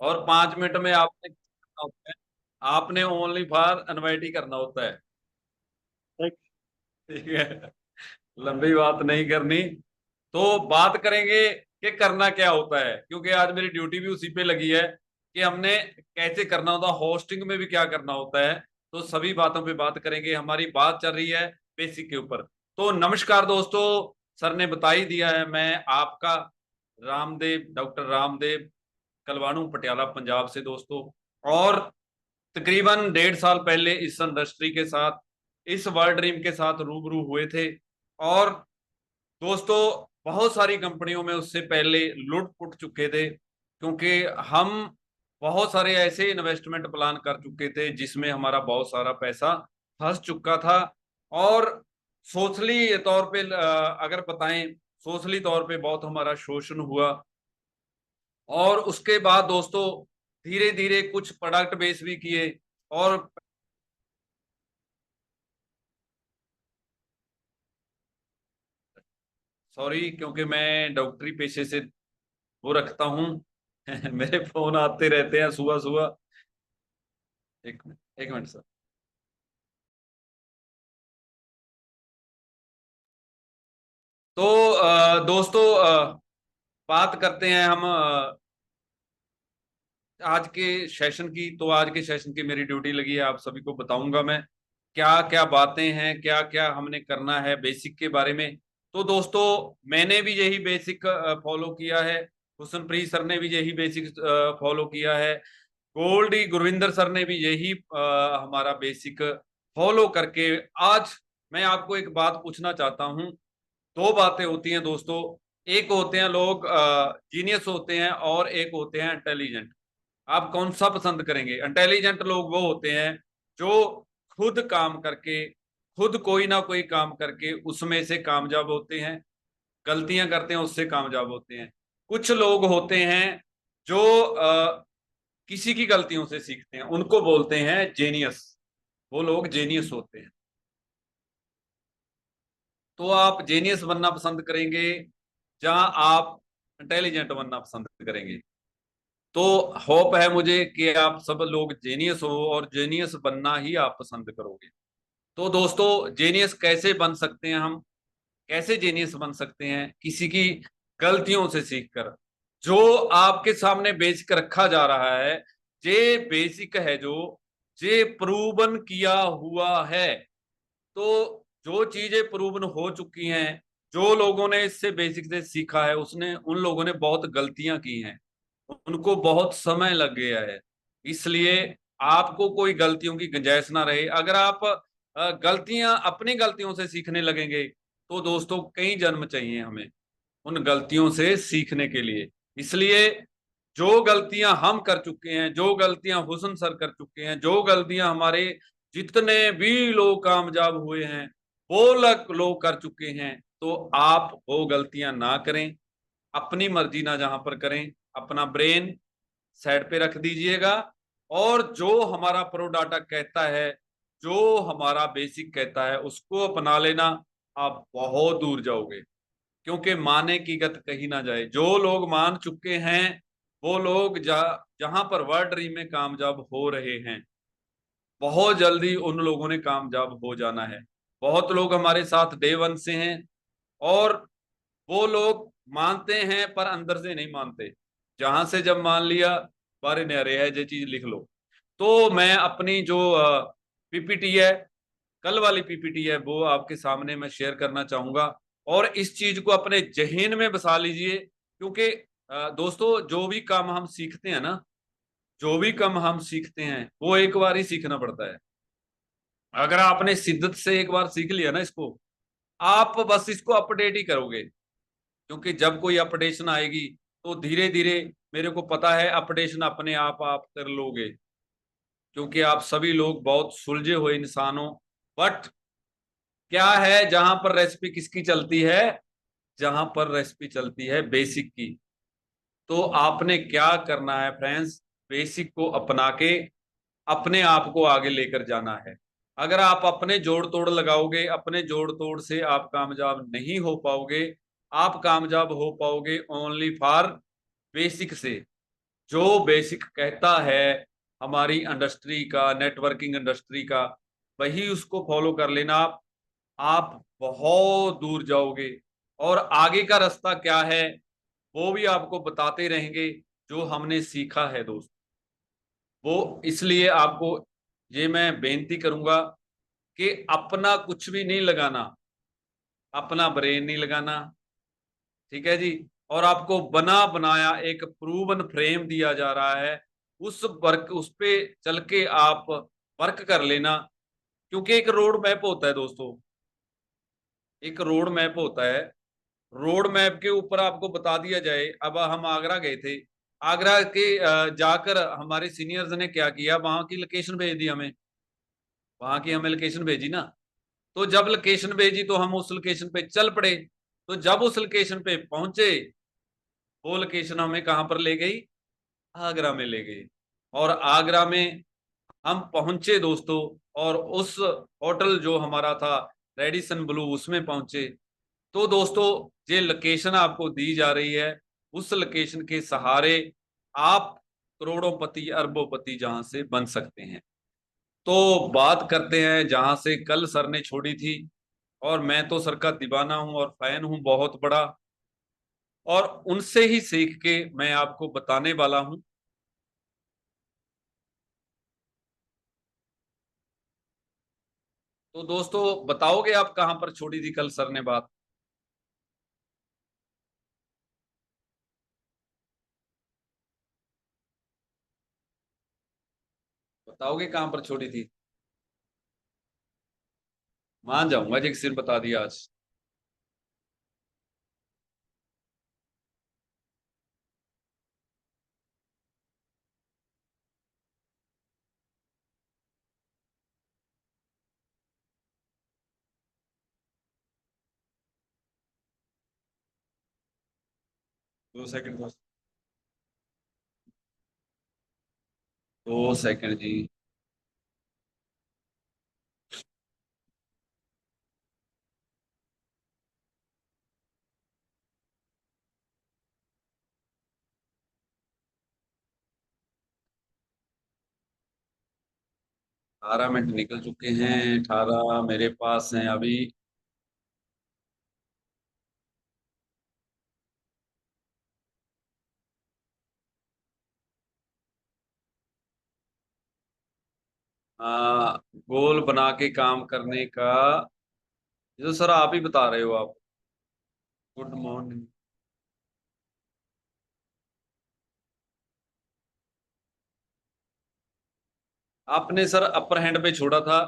और 5 मिनट में आपने करना होता है, आपने ओनली फॉर इनवाइट ही करना होता है। ठीक। ठीक है, लंबी बात नहीं करनी। तो बात करेंगे कि करना क्या होता है, क्योंकि आज मेरी ड्यूटी भी उसी पे लगी है कि हमने कैसे करना होता है, होस्टिंग में भी क्या करना होता है। तो सभी बातों पे बात करेंगे। हमारी बात चल रही है बेसिक के ऊपर। तो नमस्कार दोस्तों, सर ने बता ही दिया है, मैं आपका रामदेव, डॉक्टर रामदेव कलवाणू, पटियाला पंजाब से दोस्तों। और तकरीबन 1.5 साल पहले इस इंडस्ट्री के साथ, इस वर्ल्ड ड्रीम के साथ रूबरू हुए थे। और दोस्तों, बहुत सारी कंपनियों में उससे पहले लुट पुट चुके थे, क्योंकि हम बहुत सारे ऐसे इन्वेस्टमेंट प्लान कर चुके थे जिसमें हमारा बहुत सारा पैसा फंस चुका था। और सोशली तौर पे अगर बताएं, सोशली तौर पे बहुत हमारा शोषण हुआ। और उसके बाद दोस्तों धीरे धीरे कुछ प्रोडक्ट बेस भी किए। और सॉरी, क्योंकि मैं डॉक्टरी पेशे से वो रखता हूँ। मेरे फोन आते रहते हैं सुबह सुबह। एक मिनट, एक मिनट सर। तो दोस्तों, बात करते हैं हम आज के सेशन की। तो आज के सेशन की मेरी ड्यूटी लगी है, आप सभी को बताऊंगा मैं क्या क्या बातें हैं, क्या क्या हमने करना है बेसिक के बारे में। तो दोस्तों, मैंने भी यही बेसिक फॉलो किया है। हुसनप्रीत सर ने भी यही बेसिक फॉलो किया है। गोल्डी गुरविंदर सर ने भी यही हमारा बेसिक फॉलो करके आज मैं आपको एक बात पूछना चाहता हूं। दो बातें होती हैं दोस्तों। एक होते हैं लोग जीनियस होते हैं, और एक होते हैं इंटेलिजेंट। आप कौन सा पसंद करेंगे? इंटेलिजेंट लोग वो होते हैं जो खुद काम करके, खुद कोई ना कोई काम करके उसमें से कामयाब होते हैं, गलतियां करते हैं उससे कामयाब होते हैं। कुछ लोग होते हैं जो किसी की गलतियों से सीखते हैं, उनको बोलते हैं जेनियस। वो लोग जेनियस होते हैं। तो आप जेनियस बनना पसंद करेंगे, जहां आप इंटेलिजेंट बनना पसंद करेंगे? तो होप है मुझे कि आप सब लोग जेनियस हो, और जेनियस बनना ही आप पसंद करोगे। तो दोस्तों, जेनियस कैसे बन सकते हैं हम? कैसे जेनियस बन सकते हैं? किसी की गलतियों से सीखकर। जो आपके सामने बेसिक रखा जा रहा है, ये बेसिक है जो, ये प्रूवन किया हुआ है। तो जो चीजें प्रूवन हो चुकी हैं, जो लोगों ने इससे बेसिक से सीखा है, उसने उन लोगों ने बहुत गलतियां की हैं, उनको बहुत समय लग गया है। इसलिए आपको कोई गलतियों की गुंजाइश ना रहे। अगर आप गलतियां, अपनी गलतियों से सीखने लगेंगे, तो दोस्तों कई जन्म चाहिए हमें उन गलतियों से सीखने के लिए। इसलिए जो गलतियां हम कर चुके हैं, जो गलतियां हुसन सर कर चुके हैं, जो गलतियां हमारे जितने भी लोग कामयाब हुए हैं वो लोग कर चुके हैं, तो आप वो गलतियां ना करें। अपनी मर्जी ना जहां पर करें, अपना ब्रेन साइड पे रख दीजिएगा। और जो हमारा प्रो डाटा कहता है, जो हमारा बेसिक कहता है, उसको अपना लेना। आप बहुत दूर जाओगे, क्योंकि माने की गत कही ना जाए। जो लोग मान चुके हैं, वो लोग जहां पर वर्ल्ड ड्रीम में कामयाब हो रहे हैं, बहुत जल्दी उन लोगों ने कामयाब हो जाना है। बहुत लोग हमारे साथ डे वन से हैं, और वो लोग मानते हैं पर अंदर से नहीं मानते। जहां से जब मान लिया, बारे न्यारे है, ये चीज लिख लो। तो मैं अपनी जो पीपीटी है, कल वाली पीपीटी है, वो आपके सामने मैं शेयर करना चाहूंगा। और इस चीज को अपने जहन में बसा लीजिए, क्योंकि दोस्तों, जो भी काम हम सीखते हैं ना, जो भी काम हम सीखते हैं वो एक बार ही सीखना पड़ता है। अगर आपने शिद्दत से एक बार सीख लिया ना इसको, आप बस इसको अपडेट ही करोगे। क्योंकि जब कोई अपडेशन आएगी, तो धीरे धीरे, मेरे को पता है अपडेशन अपने आप कर लोगे, क्योंकि आप सभी लोग बहुत सुलझे हुए इंसान हो। बट क्या है, जहां पर रेसिपी किसकी चलती है? जहां पर रेसिपी चलती है बेसिक की। तो आपने क्या करना है फ्रेंड्स? बेसिक को अपना के अपने आप को आगे लेकर जाना है। अगर आप अपने जोड़ तोड़ लगाओगे, अपने जोड़ तोड़ से आप कामयाब नहीं हो पाओगे। आप कामयाब हो पाओगे ओनली फॉर बेसिक से। जो बेसिक कहता है हमारी इंडस्ट्री का, नेटवर्किंग इंडस्ट्री का, वही उसको फॉलो कर लेना आप बहुत दूर जाओगे। और आगे का रास्ता क्या है वो भी आपको बताते रहेंगे, जो हमने सीखा है दोस्त। वो इसलिए आपको ये मैं बेनती करूंगा कि अपना कुछ भी नहीं लगाना, अपना ब्रेन नहीं लगाना, ठीक है जी। और आपको बना बनाया एक प्रूवन फ्रेम दिया जा रहा है, उस पे चल के आप वर्क कर लेना। क्योंकि एक रोड मैप होता है दोस्तों, एक रोड मैप होता है। रोड मैप के ऊपर आपको बता दिया जाए, अब हम आगरा गए थे, आगरा के जाकर हमारे सीनियर्स ने क्या किया, वहां की लोकेशन भेज दी हमें, वहां की हमें लोकेशन भेजी ना। तो जब लोकेशन भेजी तो हम उस लोकेशन पे चल पड़े। तो जब उस लोकेशन पे पहुंचे, वो लोकेशन हमें कहां पर ले गई, आगरा में ले गई। और आगरा में हम पहुंचे दोस्तों, और उस होटल जो हमारा था रेडिसन ब्लू, उसमें पहुंचे। तो दोस्तों, ये लोकेशन आपको दी जा रही है, उस लोकेशन के सहारे आप करोड़ोंपति अरबोंपति जहां से बन सकते हैं। तो बात करते हैं जहां से कल सर ने छोड़ी थी। और मैं तो सर का दीवाना हूं और फैन हूं बहुत बड़ा, और उनसे ही सीख के मैं आपको बताने वाला हूं। तो दोस्तों, बताओगे आप कहां पर छोड़ी थी कल सर ने बात? बताओगे कहां पर छोड़ी थी? मान जाऊंगा जी, सिर बता दिया आज। 2 सेकंड दोस्त, 2 सेकंड जी। 18 मिनट निकल चुके हैं, 18 मेरे पास हैं अभी। गोल बना के काम करने का, ये तो सर आप ही बता रहे हो आप। Good morning. आपने सर अपर हैंड पे छोड़ा था,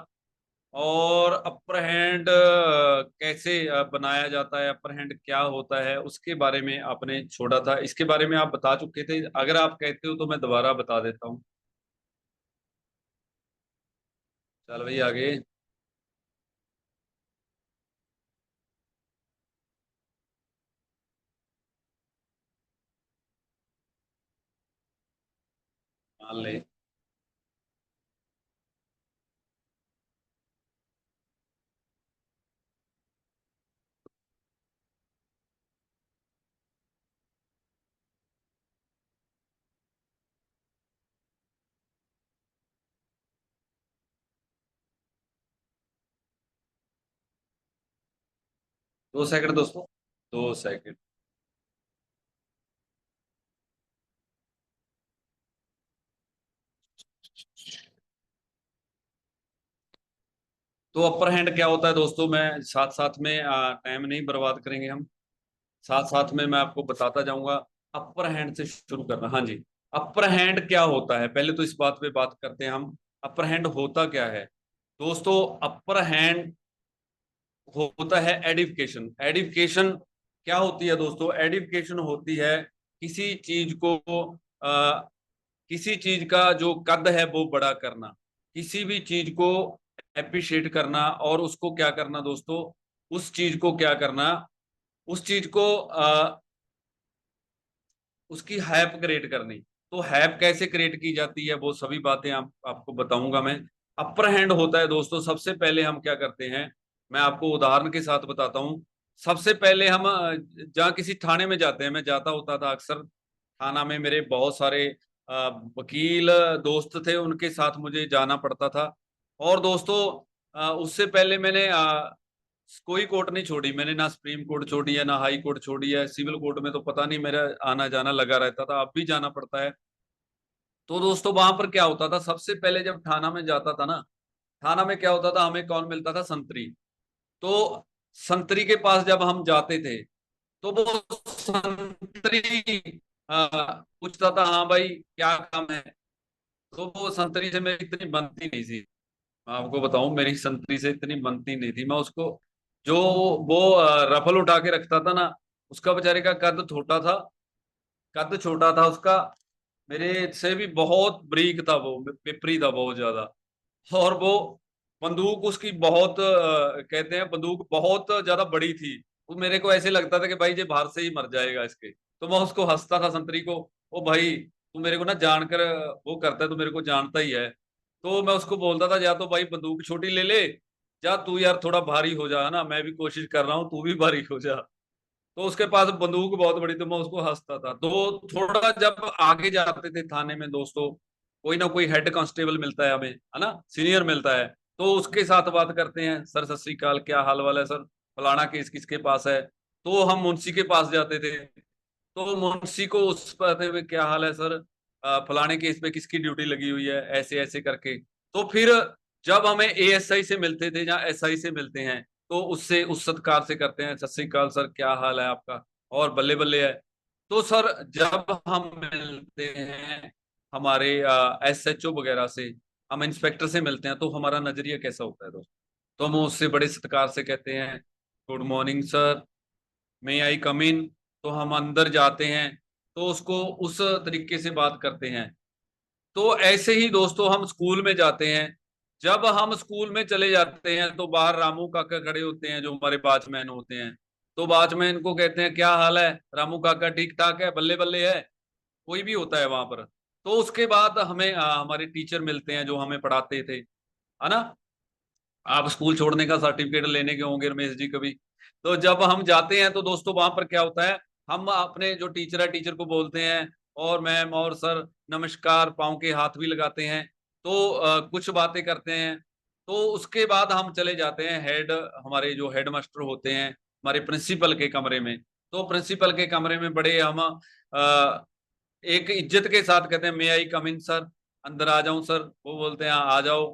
और अपर हैंड कैसे बनाया जाता है, अपर हैंड क्या होता है, उसके बारे में आपने छोड़ा था। इसके बारे में आप बता चुके थे, अगर आप कहते हो तो मैं दोबारा बता देता हूँ। चल भाई आगे। मान ले। 2 सेकंड दोस्तों, 2 सेकंड। तो अपर हैंड क्या होता है दोस्तों, मैं साथ साथ में टाइम नहीं बर्बाद करेंगे हम, साथ साथ में मैं आपको बताता जाऊंगा। अपर हैंड से शुरू करना, हाँ जी। अपर हैंड क्या होता है, पहले तो इस बात पे बात करते हैं हम। अपर हैंड होता क्या है दोस्तों? अपर हैंड होता है एडिफिकेशन। एडिफिकेशन क्या होती है दोस्तों? एडिफिकेशन होती है किसी चीज को, आ, किसी चीज का जो कद है वो बड़ा करना, किसी भी चीज को अप्रिशिएट करना, और उसको क्या करना दोस्तों, उस चीज को क्या करना, उस चीज को उसकी हैप क्रिएट करनी। तो हैप कैसे क्रिएट की जाती है, वो सभी बातें आपको बताऊंगा मैं। अपर हैंड होता है दोस्तों, सबसे पहले हम क्या करते हैं, मैं आपको उदाहरण के साथ बताता हूँ। सबसे पहले हम जहाँ किसी थाने में जाते हैं, मैं जाता होता था अक्सर थाना में, मेरे बहुत सारे वकील दोस्त थे, उनके साथ मुझे जाना पड़ता था। और दोस्तों उससे पहले मैंने कोई कोर्ट नहीं छोड़ी, मैंने ना सुप्रीम कोर्ट छोड़ी है, ना हाई कोर्ट छोड़ी है। सिविल कोर्ट में तो पता नहीं मेरा आना जाना लगा रहता था, अब भी जाना पड़ता है। तो दोस्तों वहां पर क्या होता था, सबसे पहले जब थाना में जाता था ना, थाना में क्या होता था, हमें कौन मिलता था, संतरी। तो संतरी के पास जब हम जाते थे तो वो संतरी पूछता था, हाँ भाई क्या काम है। तो वो संतरी से मेरी इतनी बनती नहीं थी, मैं आपको बताऊं, मेरी संतरी से इतनी बनती नहीं थी। मैं उसको जो वो रफल उठा के रखता था ना, उसका बेचारे का कद छोटा था, कद छोटा था उसका, मेरे से भी बहुत बरीक था, वो पिपरी था बहुत ज्यादा। और वो बंदूक उसकी बहुत कहते हैं बंदूक बहुत ज्यादा बड़ी थी। वो मेरे को ऐसे लगता था कि भाई ये बाहर से ही मर जाएगा इसके। तो मैं उसको हंसता था संतरी को, ओ भाई तू मेरे को ना जानकर वो करता है, तू मेरे को जानता ही है। तो मैं उसको बोलता था, या तो भाई बंदूक छोटी ले ले, या तू यार थोड़ा भारी हो जा, है ना, मैं भी कोशिश कर रहा हूँ, तू भी भारी हो जा। तो उसके पास बंदूक बहुत बड़ी, तो मैं उसको हंसता था। तो थोड़ा जब आगे जाते थे थाने में दोस्तों, कोई ना कोई हेड कांस्टेबल मिलता है हमें, है ना, सीनियर मिलता है। तो उसके साथ बात करते हैं, सर सत श्री अकाल, क्या हाल वाला है सर, फलाना केस किसके पास है। तो हम मुंशी के पास जाते थे, तो मुंशी को उस पर थे, क्या हाल है सर, फलाने केस पे किसकी ड्यूटी लगी हुई है, ऐसे ऐसे करके। तो फिर जब हमें एएसआई से मिलते थे या एसआई से मिलते हैं, तो उससे उस सत्कार से करते हैं, सत श्री अकाल सर, क्या हाल है आपका, और बल्ले बल्ले है। तो सर जब हम मिलते हैं हमारे एसएचओ वगैरह से, हम इंस्पेक्टर से मिलते हैं, तो हमारा नजरिया कैसा होता है दोस्त। तो हम उससे बड़े सत्कार से कहते हैं, गुड मॉर्निंग सर, मे आई कम इन। तो हम अंदर जाते हैं, तो उसको उस तरीके से बात करते हैं। तो ऐसे ही दोस्तों हम स्कूल में जाते हैं, जब हम स्कूल में चले जाते हैं तो बाहर रामू काका खड़े होते हैं, जो हमारे वॉचमैन होते हैं। तो वॉचमैन को कहते हैं, क्या हाल है रामू काका, ठीक ठाक है, बल्ले बल्ले है, कोई भी होता है वहां पर। तो उसके बाद हमें हमारे टीचर मिलते हैं जो हमें पढ़ाते थे, है ना। आप स्कूल छोड़ने का सर्टिफिकेट लेने के होंगे रमेश जी कभी। तो जब हम जाते हैं तो दोस्तों वहां पर क्या होता है, हम अपने जो टीचर है टीचर को बोलते हैं, और मैम और सर नमस्कार, पाँव के हाथ भी लगाते हैं। तो कुछ बातें करते हैं। तो उसके बाद हम चले जाते हैं हेड, हमारे जो हेड मास्टर होते हैं, हमारे प्रिंसिपल के कमरे में। तो प्रिंसिपल के कमरे में बड़े हम एक इज्जत के साथ कहते हैं, मे आई कम इन सर, अंदर आ जाऊं सर। वो बोलते हैं, हाँ आ जाओ।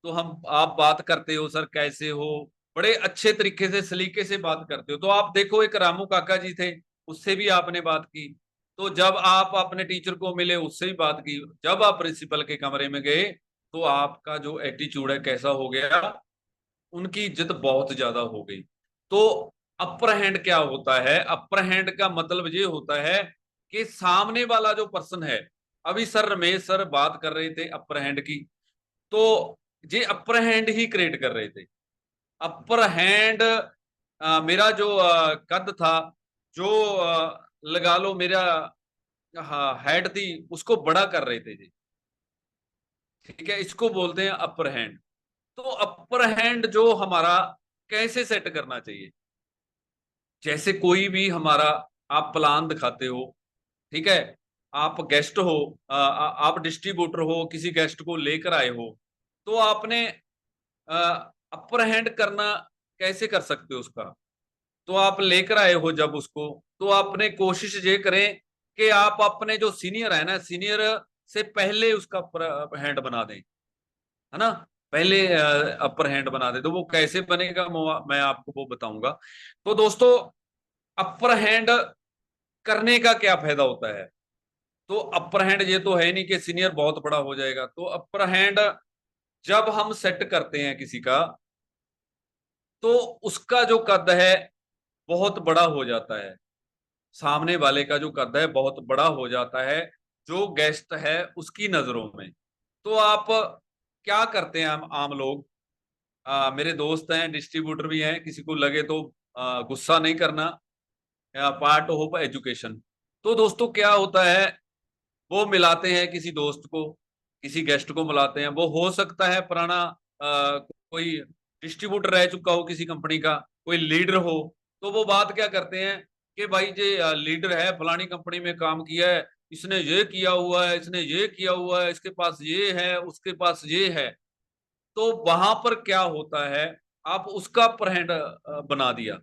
तो हम, आप बात करते हो सर, कैसे हो, बड़े अच्छे तरीके से सलीके से बात करते हो। तो आप देखो, एक रामू काका जी थे, उससे भी आपने बात की। तो जब आप अपने टीचर को मिले, उससे भी बात की। जब आप प्रिंसिपल के कमरे में गए, तो आपका जो एटीट्यूड है कैसा हो गया, उनकी इज्जत बहुत ज्यादा हो गई। तो अपर हैंड क्या होता है, अपर हैंड का मतलब ये होता है कि सामने वाला जो पर्सन है, अभी सर रमेश सर बात कर रहे थे अपर हैंड की, तो ये अपर हैंड ही क्रिएट कर रहे थे। अपर हैंड मेरा जो कद था, जो लगा लो मेरा हाँ हेड थी, उसको बड़ा कर रहे थे जी। ठीक है, इसको बोलते हैं अपर हैंड। तो अपर हैंड जो हमारा कैसे सेट करना चाहिए, जैसे कोई भी हमारा आप प्लान दिखाते हो, ठीक है, आप गेस्ट हो, आप डिस्ट्रीब्यूटर हो, किसी गेस्ट को लेकर आए हो, तो आपने अपर हैंड करना कैसे कर सकते हो उसका। तो आप लेकर आए हो जब उसको, तो आपने कोशिश ये करें कि आप अपने जो सीनियर है ना, सीनियर से पहले उसका अपर हैंड बना दें, है ना, पहले अपर हैंड बना दे। तो वो कैसे बनेगा मैं आपको वो बताऊंगा। तो दोस्तों अपर हैंड करने का क्या फायदा होता है। तो अपर हैंड ये तो है नहीं कि सीनियर बहुत बड़ा हो जाएगा। तो अपर हैंड जब हम सेट करते हैं किसी का, तो उसका जो कद है बहुत बड़ा हो जाता है, सामने वाले का जो कद है बहुत बड़ा हो जाता है, जो गेस्ट है उसकी नजरों में। तो आप क्या करते हैं, हम आम लोग, मेरे दोस्त हैं डिस्ट्रीब्यूटर भी हैं, किसी को लगे तो गुस्सा नहीं करना, पार्ट ऑफ एजुकेशन। तो दोस्तों क्या होता है, वो मिलाते हैं किसी दोस्त को, किसी गेस्ट को मिलाते हैं, वो हो सकता है पुराना कोई डिस्ट्रीब्यूटर रह चुका हो किसी कंपनी का, कोई लीडर हो। तो वो बात क्या करते हैं कि भाई ये लीडर है, फलानी कंपनी में काम किया है, इसने ये किया हुआ है, इसने ये किया हुआ है, इसके पास ये है, उसके पास ये है। तो वहां पर क्या होता है, आप उसका अपर हैंड बना दिया।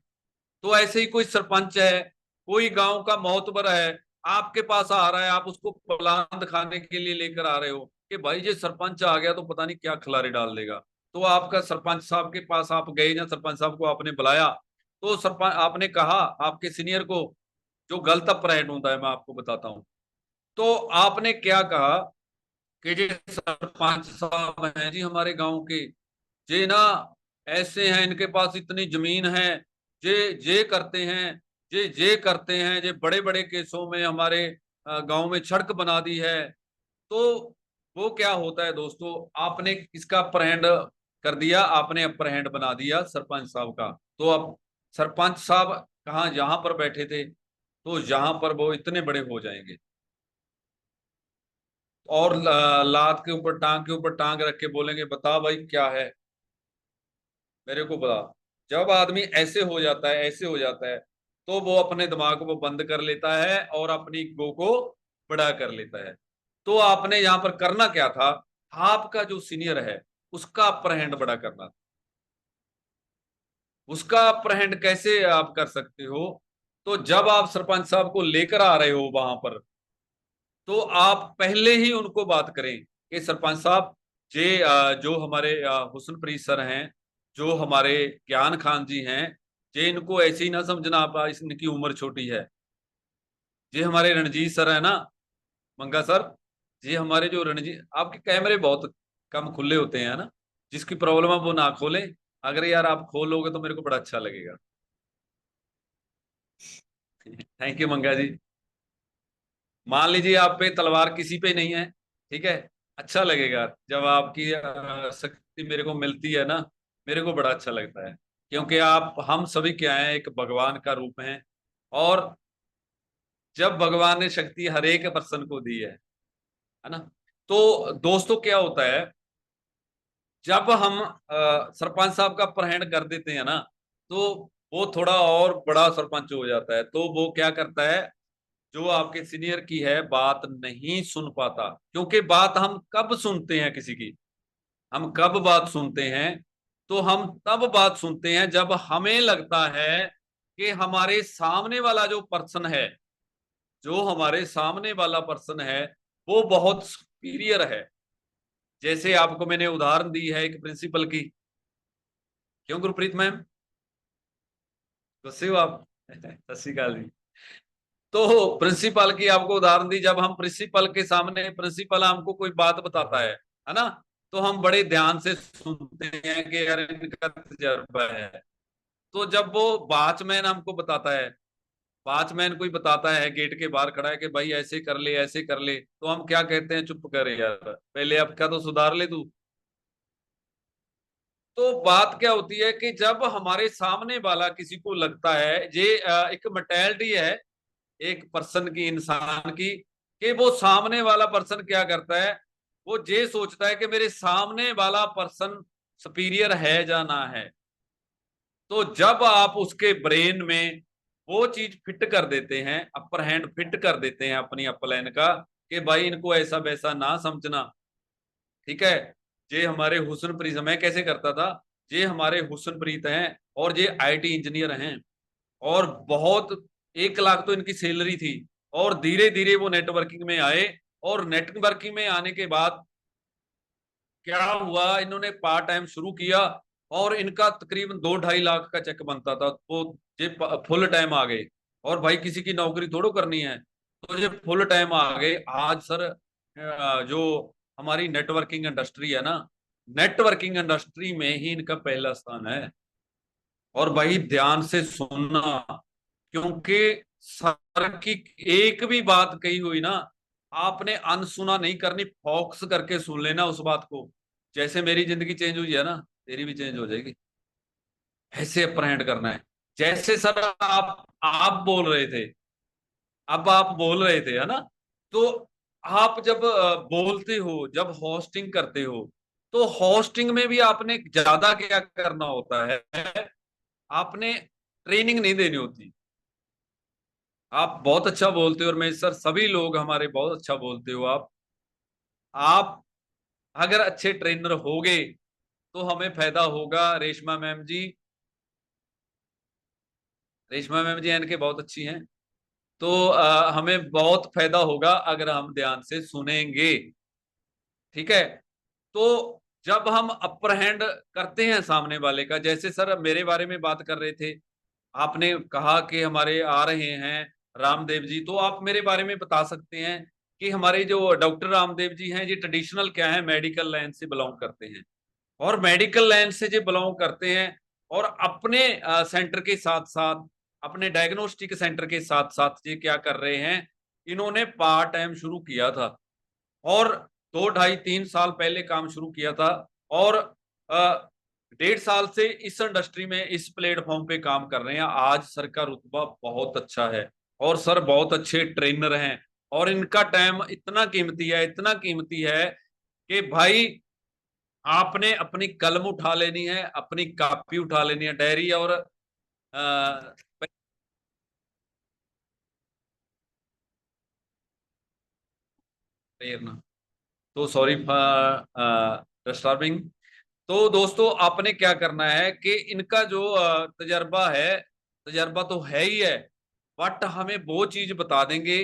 तो ऐसे ही कोई सरपंच है, कोई गांव का मोहतबर है, आपके पास आ रहा है, आप उसको बुलंद खाने के लिए लेकर आ रहे हो कि भाई ये सरपंच आ गया तो पता नहीं क्या खिलाड़ी डाल देगा। तो आपका सरपंच साहब के पास आप गए, ना सरपंच साहब को आपने बुलाया, तो सरपंच आपने कहा आपके सीनियर को, जो गलत अप्रहेंड होता है मैं आपको बताता हूँ। तो आपने क्या कहा कि जी सरपंच साहब हैं जी हमारे गांव के, जे ना ऐसे हैं, इनके पास इतनी जमीन है, जे करते हैं, जे करते हैं, जे बड़े बड़े केसों में हमारे गांव में सड़क बना दी है। तो वो क्या होता है दोस्तों, आपने इसका अपर हैंड कर दिया, आपने अपर हैंड बना दिया सरपंच साहब का। तो अब सरपंच साहब कहाँ, जहां पर बैठे थे, तो जहां पर वो इतने बड़े हो जाएंगे, और लात के ऊपर टांग रख के बोलेंगे बता भाई क्या है, मेरे को बता। जब आदमी ऐसे हो जाता है, ऐसे हो जाता है, तो वो अपने दिमाग को बंद कर लेता है और अपनी ईगो को बड़ा कर लेता है। तो आपने यहां पर करना क्या था, आपका जो सीनियर है उसका अपर हैंड बड़ा करना। उसका अपर हैंड कैसे आप कर सकते हो, तो जब आप सरपंच साहब को लेकर आ रहे हो वहां पर, तो आप पहले ही उनको बात करें कि सरपंच साहब, जे जो हमारे हुस्नप्रीत सर हैं, जो हमारे ज्ञान खान जी हैं, जे इनको ऐसे ही ना समझना आप, इनकी उम्र छोटी है। जे हमारे रणजीत सर है ना, मंगा सर, जे हमारे जो रणजीत, आपके कैमरे बहुत कम खुले होते हैं ना, जिसकी प्रॉब्लम है वो ना खोलें। अगर यार आप खोलोगे तो मेरे को बड़ा अच्छा लगेगा। थैंक यू मंगा जी। मान लीजिए आप पे तलवार किसी पे नहीं है, ठीक है, अच्छा लगेगा जब आपकी शक्ति मेरे को मिलती है ना, मेरे को बड़ा अच्छा लगता है। क्योंकि आप, हम सभी क्या हैं, एक भगवान का रूप हैं। और जब भगवान ने शक्ति हर एक पर्सन को दी है ना। तो दोस्तों क्या होता है, जब हम सरपंच साहब का अपहरण कर देते हैं ना, तो वो थोड़ा और बड़ा सरपंच हो जाता है। तो वो क्या करता है, जो आपके सीनियर की है बात नहीं सुन पाता। क्योंकि बात हम कब सुनते हैं किसी की, हम कब बात सुनते हैं, तो हम तब बात सुनते हैं जब हमें लगता है कि हमारे सामने वाला जो पर्सन है, जो हमारे सामने वाला पर्सन है, वो बहुत सुपीरियर है। जैसे आपको मैंने उदाहरण दी है एक प्रिंसिपल की। क्यों गुरप्रीत मैम, गुस्से हो आप? सत श्री अकाल जी। तो प्रिंसिपल की आपको उदाहरण दी, जब हम प्रिंसिपल के सामने, प्रिंसिपल हमको कोई बात बताता है ना, तो हम बड़े ध्यान से सुनते हैं कि यार इनका तजर्बा है। तो जब वो वॉचमैन हमको बताता है, वॉचमैन कोई बताता है गेट के बाहर खड़ा है कि भाई ऐसे कर ले, ऐसे कर ले, तो हम क्या कहते हैं, चुप कर यार, पहले अब क्या तो सुधार ले तू। तो बात क्या होती है कि जब हमारे सामने वाला किसी को लगता है, ये एक मेंटालिटी है एक पर्सन की, इंसान की, कि वो सामने वाला पर्सन क्या करता है, वो ये सोचता है कि मेरे सामने वाला पर्सन सुपीरियर है या ना है। तो जब आप उसके ब्रेन में वो चीज फिट कर देते हैं, अपर हैंड फिट कर देते हैं अपनी अपलाइन का, कि भाई इनको ऐसा वैसा ना समझना, ठीक है। ये हमारे हुस्नप्रीत, मैं कैसे करता था, ये हमारे हुस्नप्रीत हैं और ये आईटी इंजीनियर हैं, और बहुत 1 लाख तो इनकी सैलरी थी। और धीरे धीरे वो नेटवर्किंग में आए, और नेटवर्किंग में आने के बाद क्या हुआ, इन्होंने पार्ट टाइम शुरू किया, और इनका तकरीबन 2-2.5 लाख का चेक बनता था। वो ये फुल टाइम आ गए, और भाई किसी की नौकरी थोड़ो करनी है, तो ये फुल टाइम आ गए। आज सर जो हमारी नेटवर्किंग इंडस्ट्री है ना, नेटवर्किंग इंडस्ट्री में ही इनका पहला स्थान है। और भाई ध्यान से सुनना, क्योंकि सर की एक भी बात कही हुई ना, आपने अनसुना नहीं करनी, फोकस करके सुन लेना उस बात को। जैसे मेरी जिंदगी चेंज हुई है ना, तेरी भी चेंज हो जाएगी। ऐसे अप्रहेंड करना है। जैसे सर आप बोल रहे थे, अब आप बोल रहे थे, है ना। तो आप जब बोलते हो, जब होस्टिंग करते हो, तो होस्टिंग में भी आपने ज्यादा क्या करना होता है, आपने ट्रेनिंग नहीं देनी होती, आप बहुत अच्छा बोलते हो, और मैं सर सभी लोग हमारे बहुत अच्छा बोलते हो आप अगर अच्छे ट्रेनर होगे तो हमें फायदा होगा। रेशमा मैम जी, रेशमा मैम जी एन के बहुत अच्छी हैं। तो हमें बहुत फायदा होगा अगर हम ध्यान से सुनेंगे। ठीक है। तो जब हम अपर हैंड करते हैं सामने वाले का, जैसे सर मेरे बारे में बात कर रहे थे, आपने कहा कि हमारे आ रहे हैं रामदेव जी, तो आप मेरे बारे में बता सकते हैं कि हमारे जो डॉक्टर रामदेव जी हैं, ये ट्रेडिशनल क्या है, मेडिकल लाइन से बिलोंग करते हैं। और मेडिकल लाइन से जो बिलोंग करते हैं और अपने सेंटर के साथ साथ, अपने डायग्नोस्टिक सेंटर के साथ साथ ये क्या कर रहे हैं, इन्होंने पार्ट टाइम शुरू किया था और 2 ढाई 3 साल पहले काम शुरू किया था। और 1.5 साल से इस इंडस्ट्री में, इस प्लेटफॉर्म पे काम कर रहे हैं। आज सर का रुतबा बहुत अच्छा है और सर बहुत अच्छे ट्रेनर हैं, और इनका टाइम इतना कीमती है, इतना कीमती है कि भाई आपने अपनी कलम उठा लेनी है, अपनी कॉपी उठा लेनी है, डायरी और प्रेरणा। तो सॉरी फॉर डिस्टर्बिंग। तो दोस्तों आपने क्या करना है कि इनका जो तजर्बा है, तजर्बा तो है ही है, बट हमें वो चीज बता देंगे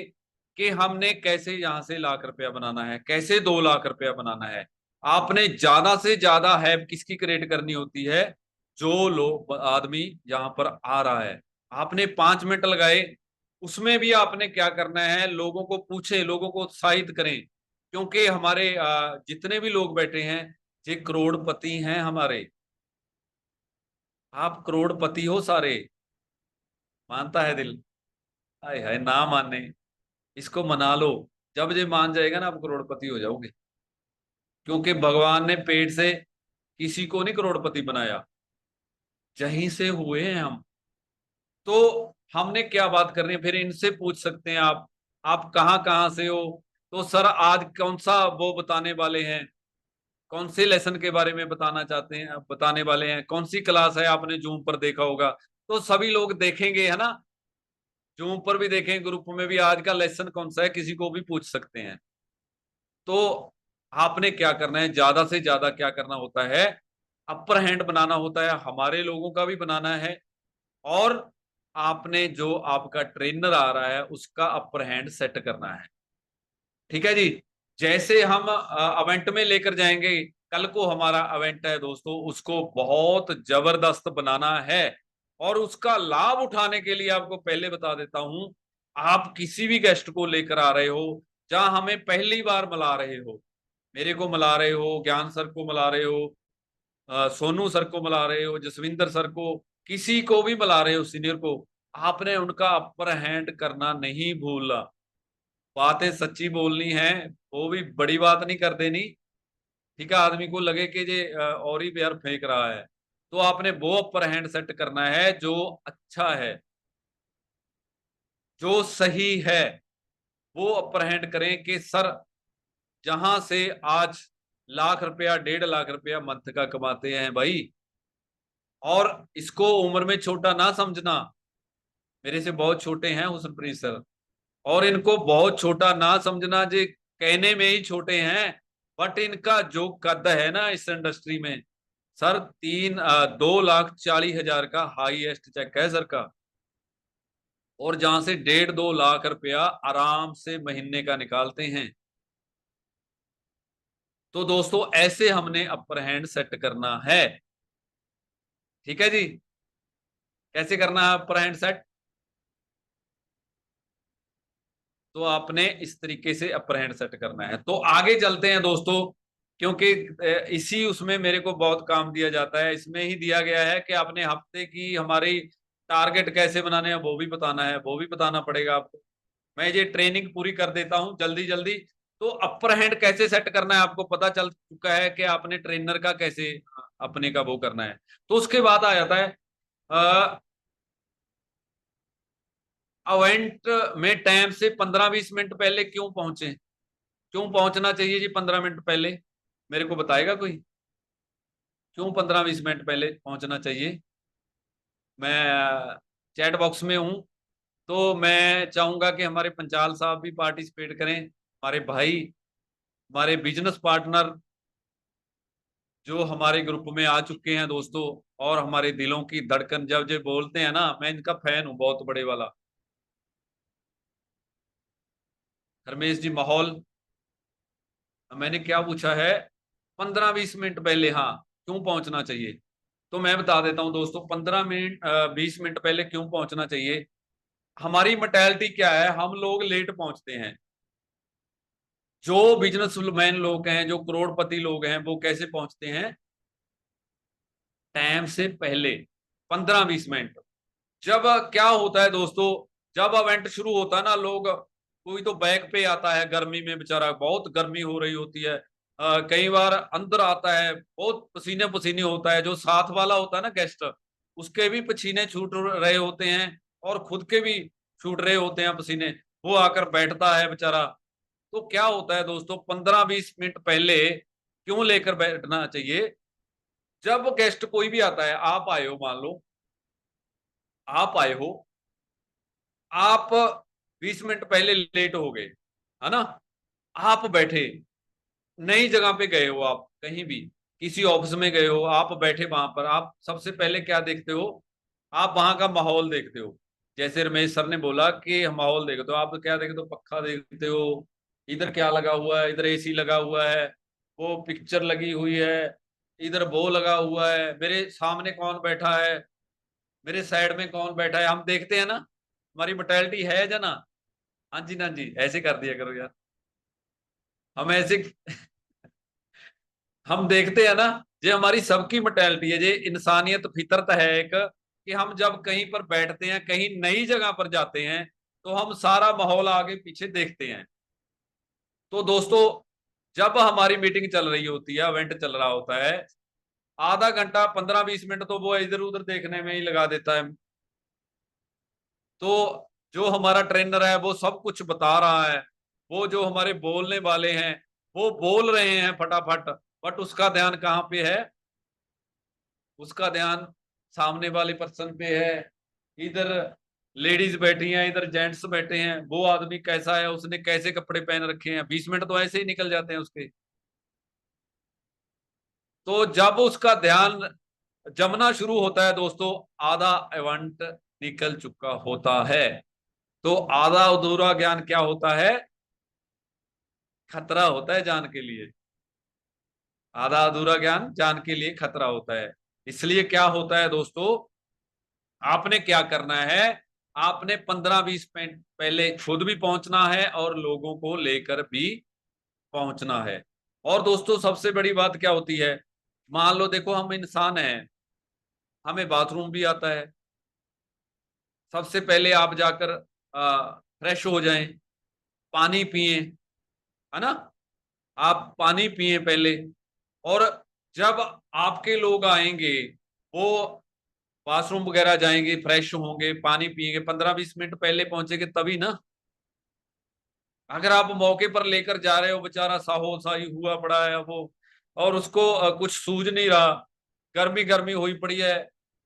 कि हमने कैसे यहां से लाख रुपया बनाना है, कैसे 2 लाख रुपया बनाना है। आपने ज्यादा से ज्यादा हैब किसकी क्रिएट करनी होती है, जो लोग आदमी यहाँ पर आ रहा है। आपने 5 मिनट लगाए, उसमें भी आपने क्या करना है, लोगों को पूछे, लोगों को उत्साहित करें, क्योंकि हमारे जितने भी लोग बैठे हैं ये करोड़पति हैं हमारे। आप करोड़पति हो सारे, मानता है दिल। हाय हाय, ना माने, इसको मना लो। जब ये मान जाएगा ना, आप करोड़पति हो जाओगे, क्योंकि भगवान ने पेट से किसी को नहीं करोड़पति बनाया, यहीं से हुए हैं हम। तो हमने क्या बात करनी है, फिर इनसे पूछ सकते हैं आप कहाँ कहाँ से हो। तो सर आज कौन सा वो बताने वाले हैं, कौन से लेसन के बारे में बताना चाहते हैं, बताने वाले हैं, कौन सी क्लास है, आपने जूम पर देखा होगा। तो सभी लोग देखेंगे, है ना, जूम पर भी देखें, ग्रुप में भी आज का लेसन कौन सा है, किसी को भी पूछ सकते हैं। तो आपने क्या करना है, ज्यादा से ज्यादा क्या करना होता है, अपर हैंड बनाना होता है, हमारे लोगों का भी बनाना है। और आपने जो आपका ट्रेनर आ रहा है उसका अपर हैंड सेट करना है। ठीक है जी। जैसे हम इवेंट में लेकर जाएंगे, कल को हमारा इवेंट है दोस्तों, उसको बहुत जबरदस्त बनाना है। और उसका लाभ उठाने के लिए आपको पहले बता देता हूं, आप किसी भी गेस्ट को लेकर आ रहे हो, जहां हमें पहली बार मिला रहे हो, मेरे को मिला रहे हो, ज्ञान सर को मिला रहे हो, सोनू सर को मिला रहे हो, जसविंदर सर को, किसी को भी मिला रहे हो, सीनियर को, आपने उनका अपर हैंड करना नहीं भूलना। बातें सच्ची बोलनी है, वो भी बड़ी बात नहीं कर देनी। ठीक है, आदमी को लगे कि ये और ही यार फेंक रहा है, तो आपने वो अपर हैंड सेट करना है जो अच्छा है, जो सही है। वो अपर हैंड करें कि सर जहां से आज लाख रुपया 1.5 लाख रुपया मंथ का कमाते हैं भाई, और इसको उम्र में छोटा ना समझना। मेरे से बहुत छोटे हैं हुसनप्रीत सर, और इनको बहुत छोटा ना समझना, जे कहने में ही छोटे हैं, बट इनका जो कद है ना इस इंडस्ट्री में, सर 2,40,000 का हाईएस्ट चेक है सर का। और जहां से 1.5 2 लाख रुपया आराम से महीने का निकालते हैं। तो दोस्तों ऐसे हमने अपर हैंड सेट करना है। ठीक है जी। कैसे करना है अपर हैंड सेट, तो आपने इस तरीके से अपर हैंड सेट करना है। तो आगे चलते हैं दोस्तों, क्योंकि इसी उसमें मेरे को बहुत काम दिया जाता है, इसमें ही दिया गया है कि आपने हफ्ते की हमारी टारगेट कैसे बनाने हैं वो भी बताना है, वो भी बताना पड़ेगा आपको। मैं ये ट्रेनिंग पूरी कर देता हूं जल्दी जल्दी। तो अपर हैंड कैसे सेट करना है आपको पता चल चुका है कि आपने ट्रेनर का कैसे अपने का वो करना है। तो उसके बाद आ जाता है इवेंट में टाइम से 15 20 मिनट पहले क्यों पहुंचे, क्यों पहुंचना चाहिए जी 15 मिनट पहले, मेरे को बताएगा कोई, क्यों 15 20 मिनट पहले पहुंचना चाहिए। मैं चैट बॉक्स में हूं, तो मैं चाहूंगा कि हमारे पंचाल साहब भी पार्टिसिपेट करें, हमारे भाई, हमारे बिजनेस पार्टनर जो हमारे ग्रुप में आ चुके हैं दोस्तों, और हमारे दिलों की धड़कन जब जो बोलते हैं ना, मैं इनका फैन हूं बहुत बड़े वाला। धर्मेश जी, माहौल मैंने क्या पूछा है? 15-20 मिनट पहले, हाँ, क्यों पहुंचना चाहिए? तो मैं बता देता हूं दोस्तों, 15 मिनट 20 मिनट पहले क्यों पहुंचना चाहिए। हमारी मेंटालिटी क्या है, हम लोग लेट पहुंचते हैं। जो बिजनेसमैन लोग हैं, जो करोड़पति लोग हैं, वो कैसे पहुंचते हैं? टाइम से पहले 15-20 मिनट। जब क्या होता है दोस्तों, जब इवेंट शुरू होता है ना, लोग, कोई तो बैक पे आता है गर्मी में, बेचारा बहुत गर्मी हो रही होती है, कई बार अंदर आता है बहुत पसीने पसीने होता है, जो साथ वाला होता है ना गेस्ट, उसके भी पसीने छूट रहे होते हैं, और खुद के भी छूट रहे होते हैं पसीने, वो आकर बैठता है बेचारा। तो क्या होता है दोस्तों, 15-20 मिनट पहले क्यों लेकर बैठना चाहिए? जब गेस्ट कोई भी आता है, आप आए हो, मान लो आप आए हो, आप 20 मिनट पहले लेट हो गए, है ना, आप बैठे, नई जगह पे गए हो, आप कहीं भी किसी ऑफिस में गए हो, आप बैठे वहां पर, आप सबसे पहले क्या देखते हो? आप वहां का माहौल देखते हो। जैसे रमेश सर ने बोला कि माहौल देखते हो, आप क्या देखते हो? पक्का देखते हो, इधर क्या लगा हुआ है, इधर एसी लगा हुआ है, वो पिक्चर लगी हुई है, इधर वो लगा हुआ है, मेरे सामने कौन बैठा है, मेरे साइड में कौन बैठा है, हम देखते हैं ना। हमारी मेंटालिटी है जना। हाँ जी, ना जी, ऐसे कर दिया करो यार। हम ऐसे हम देखते हैं ना, ये हमारी सबकी मेंटालिटी है, ये इंसानियत फितरत है एक, कि हम जब कहीं पर बैठते हैं, कहीं नई जगह पर जाते हैं, तो हम सारा माहौल आगे पीछे देखते हैं। तो दोस्तों, जब हमारी मीटिंग चल रही होती है, इवेंट चल रहा होता है, आधा घंटा 15-20 मिनट तो वो इधर उधर देखने में ही लगा देता है। तो जो हमारा ट्रेनर है वो सब कुछ बता रहा है, वो जो हमारे बोलने वाले हैं वो बोल रहे हैं फटाफट, बट उसका ध्यान कहाँ पे है? उसका ध्यान सामने वाले पर्सन पे है। इधर लेडीज बैठी हैं, इधर जेंट्स बैठे हैं, वो आदमी कैसा है, उसने कैसे कपड़े पहन रखे हैं, 20 मिनट तो ऐसे ही निकल जाते हैं उसके। तो जब उसका ध्यान जमना शुरू होता है दोस्तों, आधा इवेंट निकल चुका होता है। तो आधा अधूरा ज्ञान क्या होता है? खतरा होता है जान के लिए। आधा अधूरा ज्ञान जान के लिए खतरा होता है। इसलिए क्या होता है दोस्तों, आपने क्या करना है? आपने 15-20 मिनट पहले खुद भी पहुंचना है, और लोगों को लेकर भी पहुंचना है। और दोस्तों, सबसे बड़ी बात क्या होती है? मान लो देखो, हम इंसान हैं, हमें बाथरूम भी आता है। सबसे पहले आप जाकर फ्रेश हो जाएं, पानी पिए, है ना, आप पानी पिए पहले। और जब आपके लोग आएंगे, वो वॉशरूम वगैरह जाएंगे, फ्रेश होंगे, पानी पिएंगे, 15-20 मिनट पहले पहुंचेंगे तभी ना। अगर आप मौके पर लेकर जा रहे हो, बेचारा साहो साही हुआ पड़ा है वो, और उसको कुछ सूझ नहीं रहा, गर्मी गर्मी हुई पड़ी है,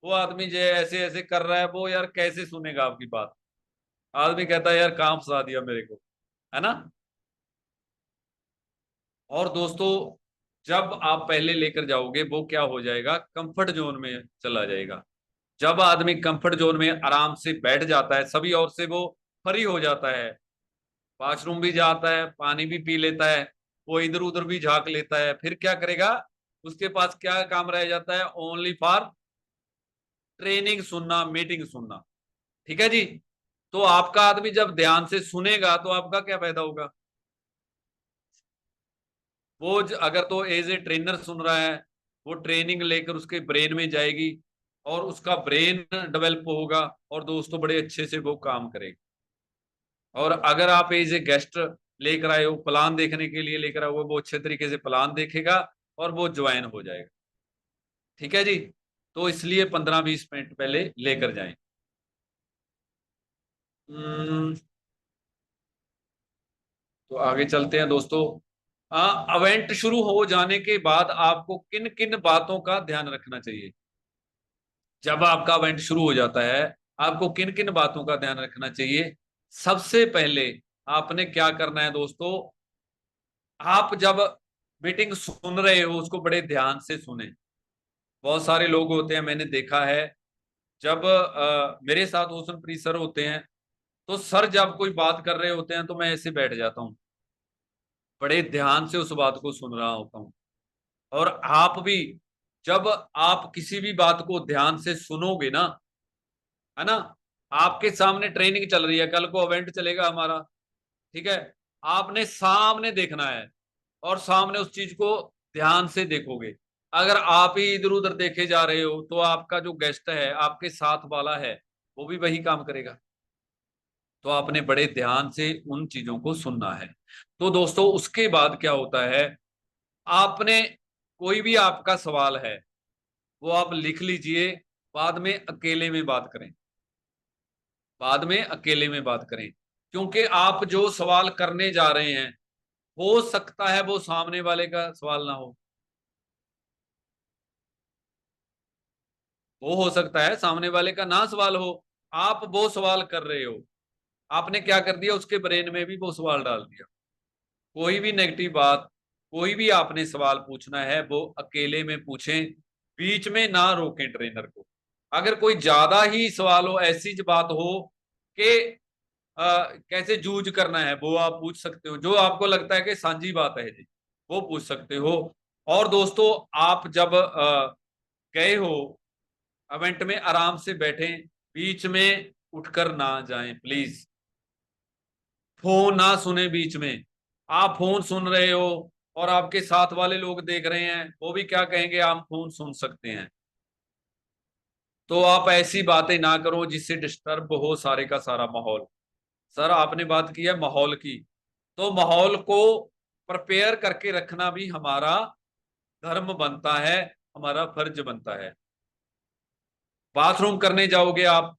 वो आदमी जो है ऐसे ऐसे कर रहा है, वो यार कैसे सुनेगा आपकी बात? आदमी कहता है यार काम फंसा दिया मेरे को, है ना। और दोस्तों, जब आप पहले लेकर जाओगे, वो क्या हो जाएगा? कंफर्ट जोन में चला जाएगा। जब आदमी कंफर्ट जोन में आराम से बैठ जाता है, सभी ओर से वो फ्री हो जाता है, वॉशरूम भी जाता है, पानी भी पी लेता है, वो इधर उधर भी झांक लेता है, फिर क्या करेगा? उसके पास क्या काम रह जाता है? ओनली फॉर ट्रेनिंग सुनना, मीटिंग सुनना। ठीक है जी। तो आपका आदमी जब ध्यान से सुनेगा, तो आपका क्या फायदा होगा? वो अगर तो एज ए ट्रेनर सुन रहा है, वो ट्रेनिंग लेकर उसके ब्रेन में जाएगी, और उसका ब्रेन डेवलप होगा, और दोस्तों बड़े अच्छे से वो काम करेगा। और अगर आप एज ए गेस्ट लेकर आए हो, प्लान देखने के लिए लेकर आए हो, वो अच्छे तरीके से प्लान देखेगा, और वो ज्वाइन हो जाएगा। ठीक है जी। तो इसलिए 15-20 मिनट पहले लेकर जाएं। हम्म, तो आगे चलते हैं दोस्तों। इवेंट शुरू हो जाने के बाद आपको किन किन बातों का ध्यान रखना चाहिए? जब आपका इवेंट शुरू हो जाता है, आपको किन किन बातों का ध्यान रखना चाहिए। सबसे पहले आपने क्या करना है दोस्तों, आप जब मीटिंग सुन रहे हो उसको बड़े ध्यान से सुने। बहुत सारे लोग होते हैं, मैंने देखा है, जब मेरे साथ ओशन प्री सर होते हैं, तो सर जब कोई बात कर रहे होते हैं तो मैं ऐसे बैठ जाता हूँ, बड़े ध्यान से उस बात को सुन रहा होता हूँ। और आप भी जब आप किसी भी बात को ध्यान से सुनोगे ना, है ना, आपके सामने ट्रेनिंग चल रही है, कल को इवेंट चलेगा हमारा, ठीक है, आपने सामने देखना है और सामने उस चीज को ध्यान से देखोगे। अगर आप ही इधर उधर देखे जा रहे हो तो आपका जो गेस्ट है, आपके साथ वाला है, वो भी वही काम करेगा। तो आपने बड़े ध्यान से उन चीजों को सुनना है। तो दोस्तों उसके बाद क्या होता है, आपने कोई भी आपका सवाल है वो आप लिख लीजिए, बाद में अकेले में बात करें, बाद में अकेले में बात करें। क्योंकि आप जो सवाल करने जा रहे हैं, हो सकता है वो सामने वाले का सवाल ना हो, वो हो सकता है सामने वाले का ना सवाल हो, आप वो सवाल कर रहे हो, आपने क्या कर दिया, उसके ब्रेन में भी वो सवाल डाल दिया। कोई भी नेगेटिव बात, कोई भी आपने सवाल पूछना है वो अकेले में पूछें, बीच में ना रोकें ट्रेनर को। अगर कोई ज्यादा ही सवाल हो, ऐसी बात हो कि कैसे जूझ करना है, वो आप पूछ सकते हो। जो आपको लगता है कि सांझी बात है जी, वो पूछ सकते हो। और दोस्तों आप जब गए हो इवेंट में, आराम से बैठें, बीच में उठकर ना जाएं प्लीज। फोन ना सुने बीच में। आप फोन सुन रहे हो और आपके साथ वाले लोग देख रहे हैं, वो भी क्या कहेंगे, आप फोन सुन सकते हैं। तो आप ऐसी बातें ना करो जिससे डिस्टर्ब हो सारे का सारा माहौल। सर आपने बात की है माहौल की, तो माहौल को प्रिपेयर करके रखना भी हमारा धर्म बनता है, हमारा फर्ज बनता है। बाथरूम करने जाओगे आप,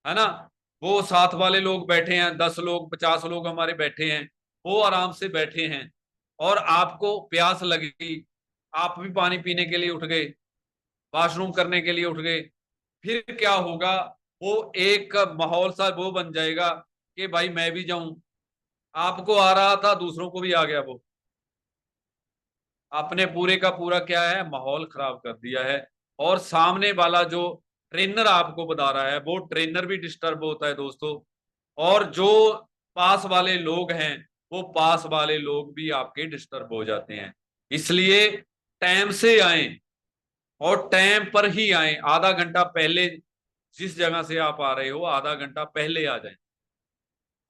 है ना, वो साथ वाले लोग बैठे हैं, 10 लोग 50 लोग हमारे बैठे हैं, वो आराम से बैठे हैं, और आपको प्यास लगी, आप भी पानी पीने के लिए उठ गए, वॉशरूम करने के लिए उठ गए, फिर क्या होगा, वो एक माहौल सा वो बन जाएगा कि भाई मैं भी जाऊं। आपको आ रहा था, दूसरों को भी आ गया, वो आपने पूरे का पूरा क्या है, माहौल खराब कर दिया है। और सामने वाला जो ट्रेनर आपको बता रहा है, वो ट्रेनर भी डिस्टर्ब होता है दोस्तों। और जो पास वाले लोग हैं, वो पास वाले लोग भी आपके डिस्टर्ब हो जाते हैं। इसलिए टाइम से आए, और टाइम पर ही आए। आधा घंटा पहले, जिस जगह से आप आ रहे हो आधा घंटा पहले आ जाएं,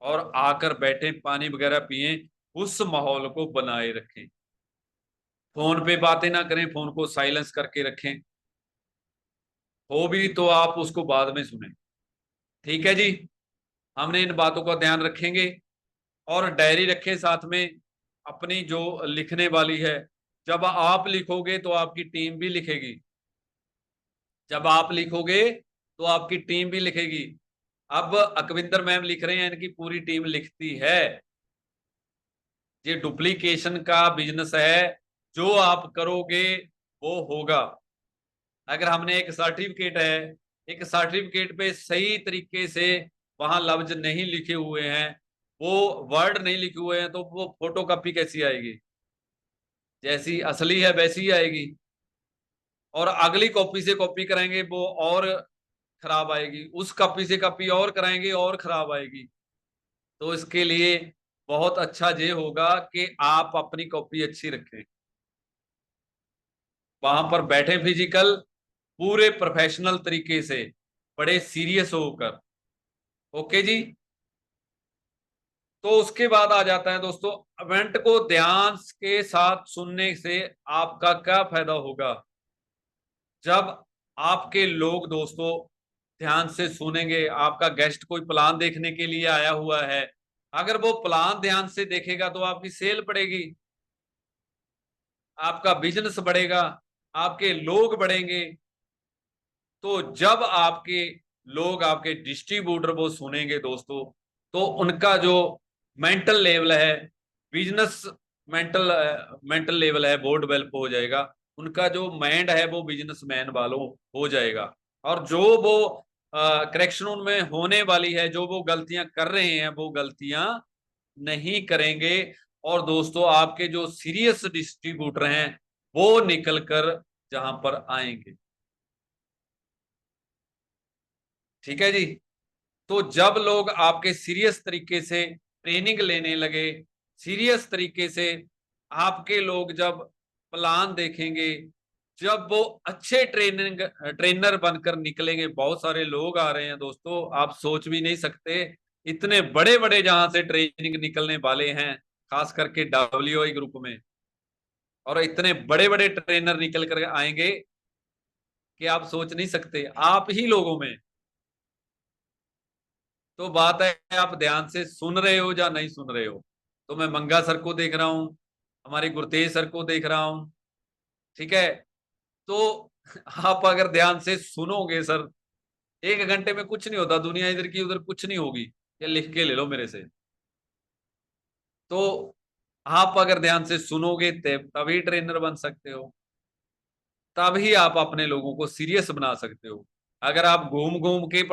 और आकर बैठे पानी वगैरह पिए, उस माहौल को बनाए रखें। फोन पे बातें ना करें, फोन को साइलेंस करके रखें, हो भी तो आप उसको बाद में सुने। ठीक है जी, हमने इन बातों का ध्यान रखेंगे। और डायरी रखें साथ में अपनी जो लिखने वाली है। जब आप लिखोगे तो आपकी टीम भी लिखेगी, जब आप लिखोगे तो आपकी टीम भी लिखेगी। अब अकविंदर मैम लिख रहे हैं, इनकी पूरी टीम लिखती है। ये डुप्लीकेशन का बिजनेस है, जो आप करोगे वो होगा। अगर हमने एक सर्टिफिकेट है, एक सर्टिफिकेट पे सही तरीके से वहां लफ्ज नहीं लिखे हुए हैं, वो वर्ड नहीं लिखे हुए हैं, तो वो फोटो कॉपी कैसी आएगी, जैसी असली है वैसी ही आएगी। और अगली कॉपी से कॉपी कराएंगे वो और खराब आएगी, उस कॉपी से कॉपी और कराएंगे और खराब आएगी। तो इसके लिए बहुत अच्छा ये होगा कि आप अपनी कॉपी अच्छी रखें, वहां पर बैठे फिजिकल, पूरे प्रोफेशनल तरीके से, बड़े सीरियस होकर। ओके जी। तो उसके बाद आ जाता है दोस्तों, इवेंट को ध्यान के साथ सुनने से आपका क्या फायदा होगा। जब आपके लोग दोस्तों ध्यान से सुनेंगे, आपका गेस्ट कोई प्लान देखने के लिए आया हुआ है, अगर वो प्लान ध्यान से देखेगा तो आपकी सेल बढ़ेगी, आपका बिजनेस बढ़ेगा, आपके लोग बढ़ेंगे। तो जब आपके लोग, आपके डिस्ट्रीब्यूटर वो सुनेंगे दोस्तों, तो उनका जो मेंटल लेवल है, बिजनेस मेंटल मेंटल लेवल है, वो डेवलप हो जाएगा। उनका जो माइंड है वो बिजनेसमैन वालों हो जाएगा। और जो वो करेक्शन उनमें होने वाली है, जो वो गलतियां कर रहे हैं वो गलतियां नहीं करेंगे। और दोस्तों आपके जो सीरियस डिस्ट्रीब्यूटर हैं वो निकल कर जहां पर आएंगे। ठीक है जी। तो जब लोग आपके सीरियस तरीके से ट्रेनिंग लेने लगे, सीरियस तरीके से आपके लोग जब प्लान देखेंगे, जब वो अच्छे ट्रेनर बनकर निकलेंगे। बहुत सारे लोग आ रहे हैं दोस्तों, आप सोच भी नहीं सकते, इतने बड़े बड़े जहां से ट्रेनिंग निकलने वाले हैं, खास करके WI ग्रुप में। और इतने बड़े बड़े ट्रेनर निकल कर आएंगे कि आप सोच नहीं सकते, आप ही लोगों में। तो बात है, आप ध्यान से सुन रहे हो या नहीं सुन रहे हो। तो मैं मंगा सर को देख रहा हूं, हमारे गुरतेज सर को देख रहा हूं। ठीक है। तो आप अगर ध्यान से सुनोगे सर, 1 घंटे में कुछ नहीं होता, दुनिया इधर की उधर कुछ नहीं होगी। ये लिख के ले लो मेरे से। तो आप अगर ध्यान से सुनोगे तभी ट्रेनर बन सकते हो, तभी आप अपने लोगों को सीरियस बना सकते हो। अगर आप घूम घूम के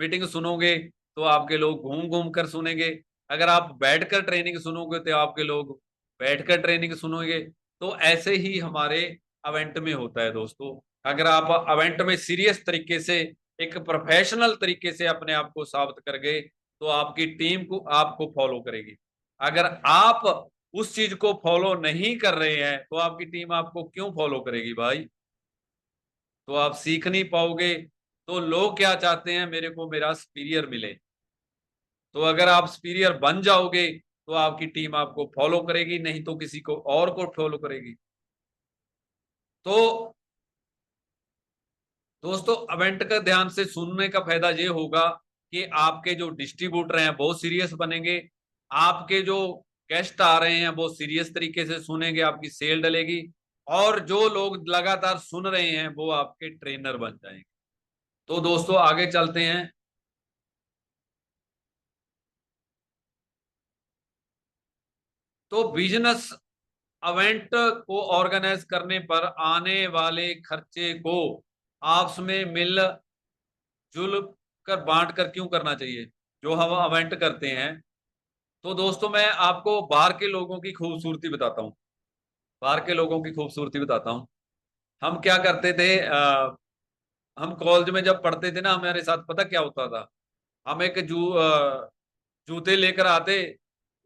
मीटिंग सुनोगे तो आपके लोग घूम घूम कर सुनेंगे। अगर आप बैठकर ट्रेनिंग सुनोगे तो आपके लोग बैठकर ट्रेनिंग सुनोगे। तो ऐसे ही हमारे इवेंट में होता है दोस्तों। अगर आप इवेंट में सीरियस तरीके से, एक प्रोफेशनल तरीके से अपने आप को साबित कर गए, तो आपकी टीम को आपको फॉलो करेगी। अगर आप उस चीज को फॉलो नहीं कर रहे हैं तो आपकी टीम आपको क्यों फॉलो करेगी भाई। तो आप सीख नहीं पाओगे। तो लोग क्या चाहते हैं, मेरे को मेरा सुपीरियर मिले। तो अगर आप सुपीरियर बन जाओगे तो आपकी टीम आपको फॉलो करेगी, नहीं तो किसी को और को फॉलो करेगी। तो दोस्तों इवेंट का ध्यान से सुनने का फायदा ये होगा कि आपके जो डिस्ट्रीब्यूटर हैं वो सीरियस बनेंगे, आपके जो गेस्ट आ रहे हैं वो सीरियस तरीके से सुनेंगे, आपकी सेल डलेगी। और जो लोग लगातार सुन रहे हैं वो आपके ट्रेनर बन जाएंगे। तो दोस्तों आगे चलते हैं। तो बिजनेस इवेंट को ऑर्गेनाइज करने पर आने वाले खर्चे को आपस में मिल जुल कर बांट कर क्यों करना चाहिए, जो हम इवेंट करते हैं। तो दोस्तों मैं आपको बाहर के लोगों की खूबसूरती बताता हूँ। बाहर के लोगों की खूबसूरती बताता हूँ। हम क्या करते थे, हम कॉलेज में जब पढ़ते थे ना, हमारे साथ पता क्या होता था। हम एक जूते लेकर आते,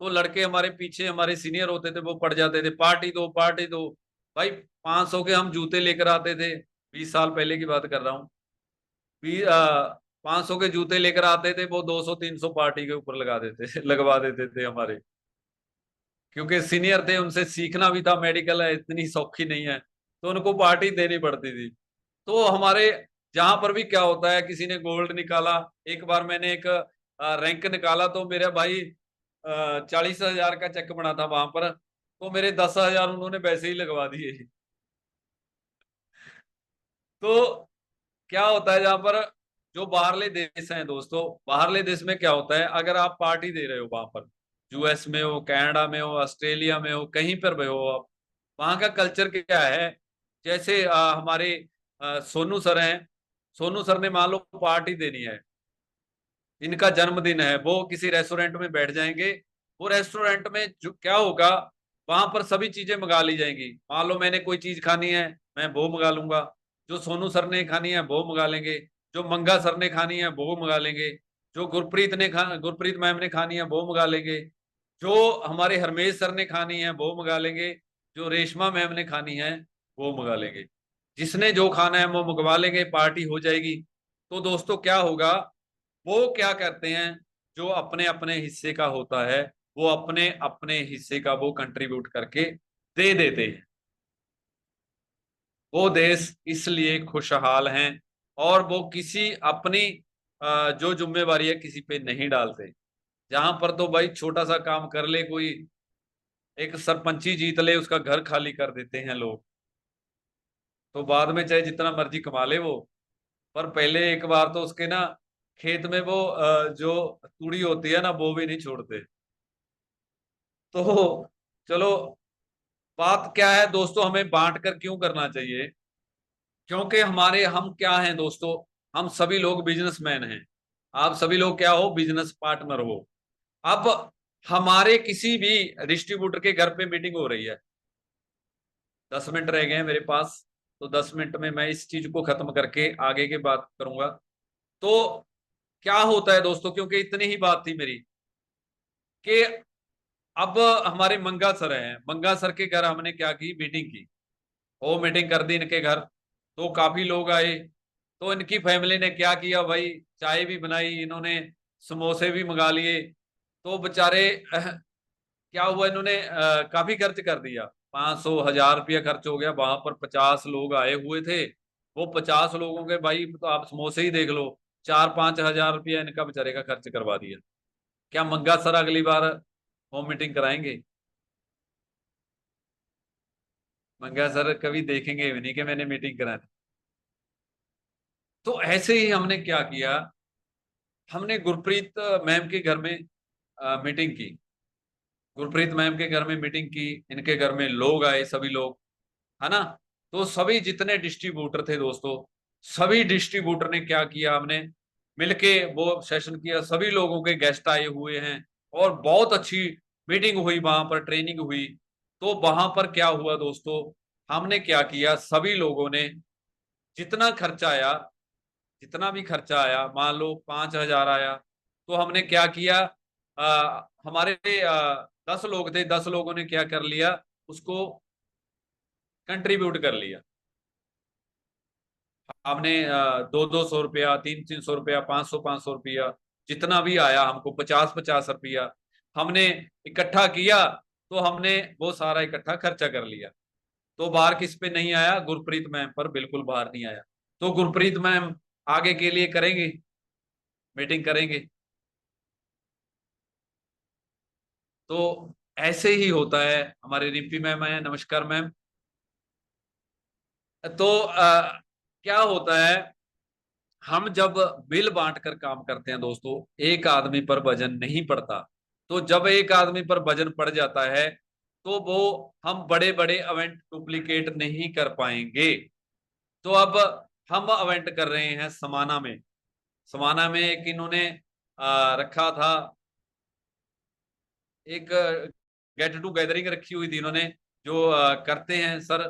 तो लड़के हमारे पीछे, हमारे सीनियर होते थे, वो पड़ जाते थे, पार्टी दो पार्टी दो। भाई 500 के हम जूते लेकर आते थे, 20 साल पहले की बात कर रहा हूँ। 500 के जूते लेकर आते थे, वो 200 300 पार्टी के ऊपर लगा देते लगवा देते थे हमारे। क्योंकि सीनियर थे, उनसे सीखना भी था, मेडिकल है इतनी सौखी नहीं है, तो उनको पार्टी देनी पड़ती थी। तो हमारे जहां पर भी क्या होता है, किसी ने गोल्ड निकाला। एक बार मैंने एक रैंक निकाला, तो मेरा भाई 40,000 का चेक बना था वहां पर, तो मेरे 10,000 उन्होंने वैसे ही लगवा दिए। तो क्या होता है जहां पर, जो बाहरले देश हैं दोस्तों, बाहरले देश में क्या होता है, अगर आप पार्टी दे रहे हो वहां पर, US में हो, कनाडा में हो, ऑस्ट्रेलिया में हो, कहीं पर भी हो आप, वहां का कल्चर क्या है। जैसे हमारे सोनू सर हैं, सोनू सर ने मान लो पार्टी देनी है, इनका जन्मदिन है, वो किसी रेस्टोरेंट में बैठ जाएंगे। वो रेस्टोरेंट में जो क्या होगा, वहां पर सभी चीजें मंगा ली जाएंगी। मान लो मैंने कोई चीज खानी है, मैं वो मंगा लूंगा। जो सोनू सर ने खानी है वो मंगा लेंगे। जो मंगा सर ने खानी है वो मंगा लेंगे। जो गुरप्रीत मैम ने खानी है वो मंगा लेंगे। जो हमारे हरमेश सर ने खानी है वो मंगा लेंगे। जो रेशमा मैम ने खानी है वो मंगा लेंगे। जिसने जो खाना है वो मंगवा लेंगे, पार्टी हो जाएगी। तो दोस्तों क्या होगा, वो क्या करते हैं, जो अपने अपने हिस्से का होता है, वो अपने अपने हिस्से का वो कंट्रीब्यूट करके दे देते हैं। वो देश इसलिए खुशहाल हैं। और वो किसी अपनी जो जिम्मेवारी है किसी पे नहीं डालते। जहां पर तो भाई छोटा सा काम कर ले कोई, एक सरपंची जीत ले, उसका घर खाली कर देते हैं लोग। तो बाद में चाहे जितना मर्जी कमा ले वो, पर पहले एक बार तो उसके ना खेत में वो जो तूड़ी होती है ना, वो भी नहीं छोड़ते। तो चलो, बात क्या है दोस्तों, हमें बांट कर क्यों करना चाहिए। क्योंकि हम क्या हैं दोस्तों, हम सभी लोग बिजनेसमैन हैं, आप सभी लोग क्या हो, बिजनेस पार्टनर हो। अब हमारे किसी भी डिस्ट्रीब्यूटर के घर पे मीटिंग हो रही है, 10 मिनट रह गए हैं मेरे पास, तो 10 मिनट में मैं इस चीज को खत्म करके आगे की बात करूंगा। तो क्या होता है दोस्तों, क्योंकि इतनी ही बात थी मेरी, कि अब हमारे मंगा सर हैं, मंगा सर के घर हमने क्या की, मीटिंग की। वो मीटिंग कर दी इनके घर, तो काफी लोग आए। तो इनकी फैमिली ने क्या किया भाई, चाय भी बनाई इन्होंने, समोसे भी मंगा लिए। तो बेचारे क्या हुआ, इन्होंने काफी खर्च कर दिया, 500 1000 रुपया खर्च हो गया। वहां पर 50 लोग आए हुए थे, वो 50 लोगों के भाई, तो आप समोसे ही देख लो, 4-5 हजार रुपया इनका बेचारे का खर्च करवा दिया। क्या मंगा सर अगली बार होम मीटिंग कराएंगे? मंगा सर कभी देखेंगे भी नहीं कि मैंने मीटिंग करा दी। तो ऐसे ही हमने क्या किया, हमने गुरप्रीत मैम के घर में मीटिंग की। गुरप्रीत मैम के घर में मीटिंग की, इनके घर में लोग आए, सभी लोग, है ना। तो सभी जितने डिस्ट्रीब्यूटर थे दोस्तों, सभी डिस्ट्रीब्यूटर ने क्या किया, हमने मिलके वो सेशन किया, सभी लोगों के गेस्ट आए हुए हैं, और बहुत अच्छी मीटिंग हुई, वहां पर ट्रेनिंग हुई। तो वहां पर क्या हुआ दोस्तों, हमने क्या किया, सभी लोगों ने जितना खर्चा आया, जितना भी खर्चा आया, मान लो 5 हजार आया, तो हमने क्या किया, हमारे 10 लोग थे, 10 लोगों ने क्या कर लिया, उसको कंट्रीब्यूट कर लिया। हमने 200-200 रुपया, 300-300 रुपया, 500-500 रुपया, जितना भी आया हमको, 50-50 रुपया हमने इकट्ठा किया। तो हमने वो सारा इकट्ठा खर्चा कर लिया। तो बाहर किस पे नहीं आया, गुरप्रीत मैम पर बिल्कुल बाहर नहीं आया। तो गुरप्रीत मैम आगे के लिए करेंगे, मीटिंग करेंगे। तो ऐसे ही होता है। हमारे रिम्पी मैम है, नमस्कार मैम। तो क्या होता है, हम जब बिल बांट कर काम करते हैं दोस्तों, एक आदमी पर वजन नहीं पड़ता। तो जब एक आदमी पर वजन पड़ जाता है, तो वो हम बड़े बड़े इवेंट डुप्लीकेट नहीं कर पाएंगे। तो अब हम इवेंट कर रहे हैं समाना में। समाना में एक इन्होंने रखा था, एक गेट टू गैदरिंग रखी हुई थी इन्होंने, जो करते हैं सर।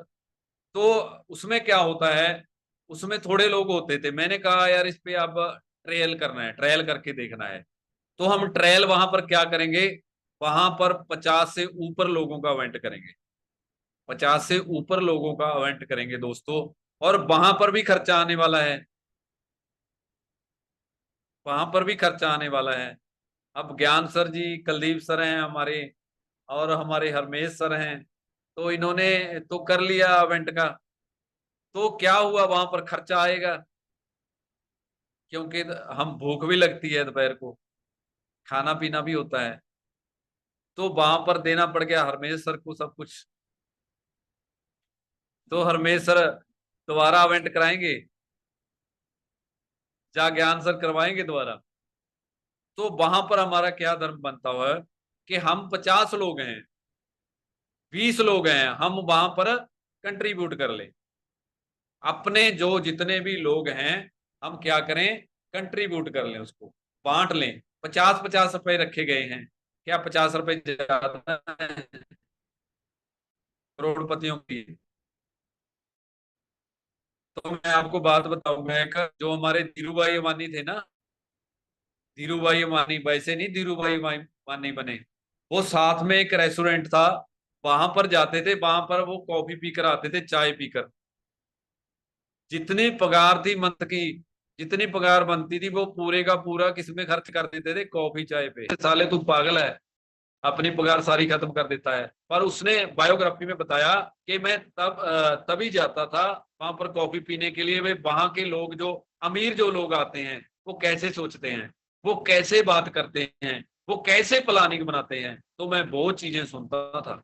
तो उसमें क्या होता है, उसमें थोड़े लोग होते थे, मैंने कहा यार इस पे अब ट्रायल करना है, ट्रायल करके देखना है। तो हम ट्रायल वहां पर क्या करेंगे, वहां पर 50 से ऊपर लोगों का इवेंट करेंगे, 50 से ऊपर लोगों का इवेंट करेंगे दोस्तों। और वहां पर भी खर्चा आने वाला है, वहां पर भी खर्चा आने वाला है। अब ज्ञान सर जी, कुलदीप सर हैं हमारे, और हमारे हरमेश सर हैं, तो इन्होंने तो कर लिया इवेंट का। तो क्या हुआ, वहां पर खर्चा आएगा, क्योंकि हम भूख भी लगती है, दोपहर को खाना पीना भी होता है। तो वहां पर देना पड़ गया हरमेश सर को सब कुछ। तो हरमेश सर दोबारा इवेंट कराएंगे, जा ज्ञान सर करवाएंगे दोबारा। तो वहां पर हमारा क्या धर्म बनता हुआ है, कि हम 50 लोग हैं, 20 लोग हैं, हम वहां पर कंट्रीब्यूट कर ले, अपने जो जितने भी लोग हैं, हम क्या करें, कंट्रीब्यूट कर लें, उसको बांट लें। 50-50 रुपए रखे गए हैं, क्या 50 रुपए ज्यादा है करोड़पतियों की? तो मैं आपको बात बताऊंगा एक, जो हमारे धीरू भाई अंबानी थे ना, धीरू भाई अंबानी, वैसे नहीं धीरू भाई अंबानी बने, वो साथ में एक रेस्टोरेंट था, वहां पर जाते थे, वहां पर वो कॉफी पीकर आते थे, चाय पीकर। जितनी पगार थी मंथ की, जितनी पगार बनती थी, वो पूरे का पूरा किसमें खर्च कर देते थे, कॉफी चाय पे। साले तू पागल है, अपनी पगार सारी खत्म कर देता है। पर उसने बायोग्राफी में बताया कि मैं तभी जाता था वहां पर कॉफी पीने के लिए। वे वहां के लोग, जो अमीर जो लोग आते हैं, वो कैसे सोचते हैं, वो कैसे बात करते हैं, वो कैसे प्लानिंग बनाते हैं, तो मैं बहुत चीजें सुनता था।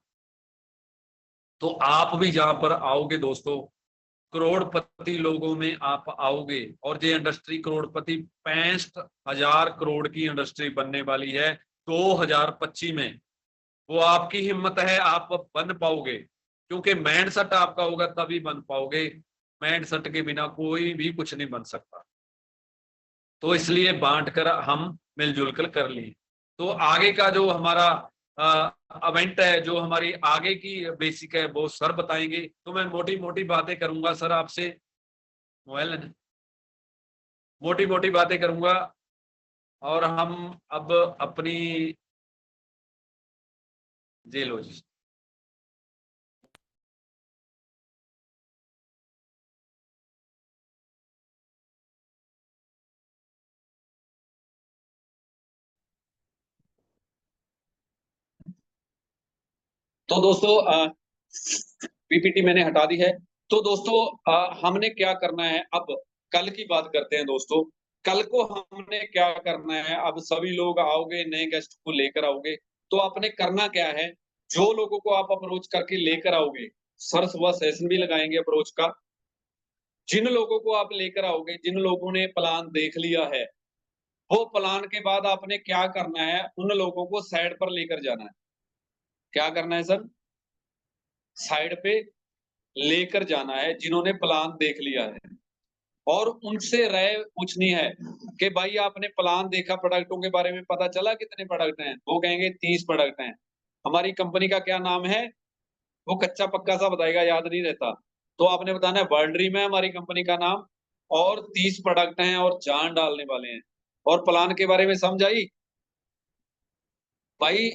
तो आप भी जहां पर आओगे दोस्तों, करोड़पति लोगों में आप आओगे, और ये इंडस्ट्री करोड़पति 65,000 करोड़ की इंडस्ट्री बनने वाली है 2025 में। वो आपकी हिम्मत है, आप बन पाओगे, क्योंकि माइंड सेट आपका होगा तभी बन पाओगे। माइंड सेट के बिना कोई भी कुछ नहीं बन सकता। तो इसलिए बांट कर हम मिलजुल कर लिए। तो आगे का जो हमारा इवेंट है, जो हमारी आगे की बेसिक है, वो सर बताएंगे। तो मैं मोटी मोटी बातें करूंगा सर आपसे, मोबाइल मोटी मोटी बातें करूंगा। और हम अब अपनी जेल हो जी। तो दोस्तों पीपीटी मैंने हटा दी है। तो दोस्तों हमने क्या करना है अब, कल की बात करते हैं दोस्तों। कल को हमने क्या करना है, अब सभी लोग आओगे, नए गेस्ट को लेकर आओगे। तो आपने करना क्या है, जो लोगों को आप अप्रोच करके लेकर आओगे, सर सुबह सेशन भी लगाएंगे अप्रोच का। जिन लोगों को आप लेकर आओगे, जिन लोगों ने प्लान देख लिया है, वो प्लान के बाद आपने क्या करना है, उन लोगों को साइड पर लेकर जाना है। क्या करना है सर, साइड पे लेकर जाना है जिन्होंने प्लान देख लिया है, और उनसे राय पूछनी है कि भाई आपने प्लान देखा, प्रोडक्टों के बारे में पता चला कितने प्रोडक्ट हैं। वो कहेंगे 30 प्रोडक्ट हैं। हमारी कंपनी का क्या नाम है, वो कच्चा पक्का सा बताएगा, याद नहीं रहता। तो आपने बताना है वर्ल्ड ड्रीम है हमारी कंपनी का नाम, और 30 प्रोडक्ट हैं और जान डालने वाले हैं। और प्लान के बारे में समझ आई भाई?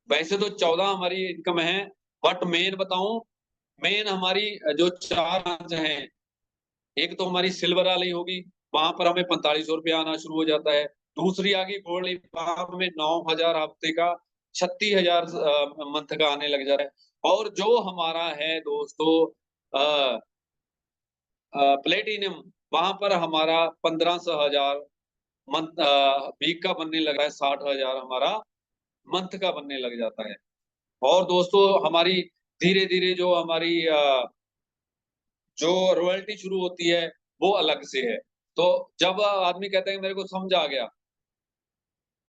वैसे तो 14 हमारी इनकम है, बट मेन बताऊं, मेन हमारी जो 4 ब्रांच हैं, एक तो हमारी सिल्वर वाली होगी, वहां पर हमें 4500 रुपया आना शुरू हो जाता है। दूसरी आ गई गोल्ड, वहां हमें 9,000 हफ्ते का, 36,000 मंथ का आने लग जाता है। और जो हमारा है दोस्तों प्लेटिनम, वहां पर हमारा 1500 मंथ वीक का बनने लग रहा है, 60,000 हमारा मंथ का बनने लग जाता है। और दोस्तों हमारी धीरे धीरे जो हमारी जो रॉयल्टी शुरू होती है, वो अलग से है। तो जब आदमी कहता है कि मेरे को समझ आ गया,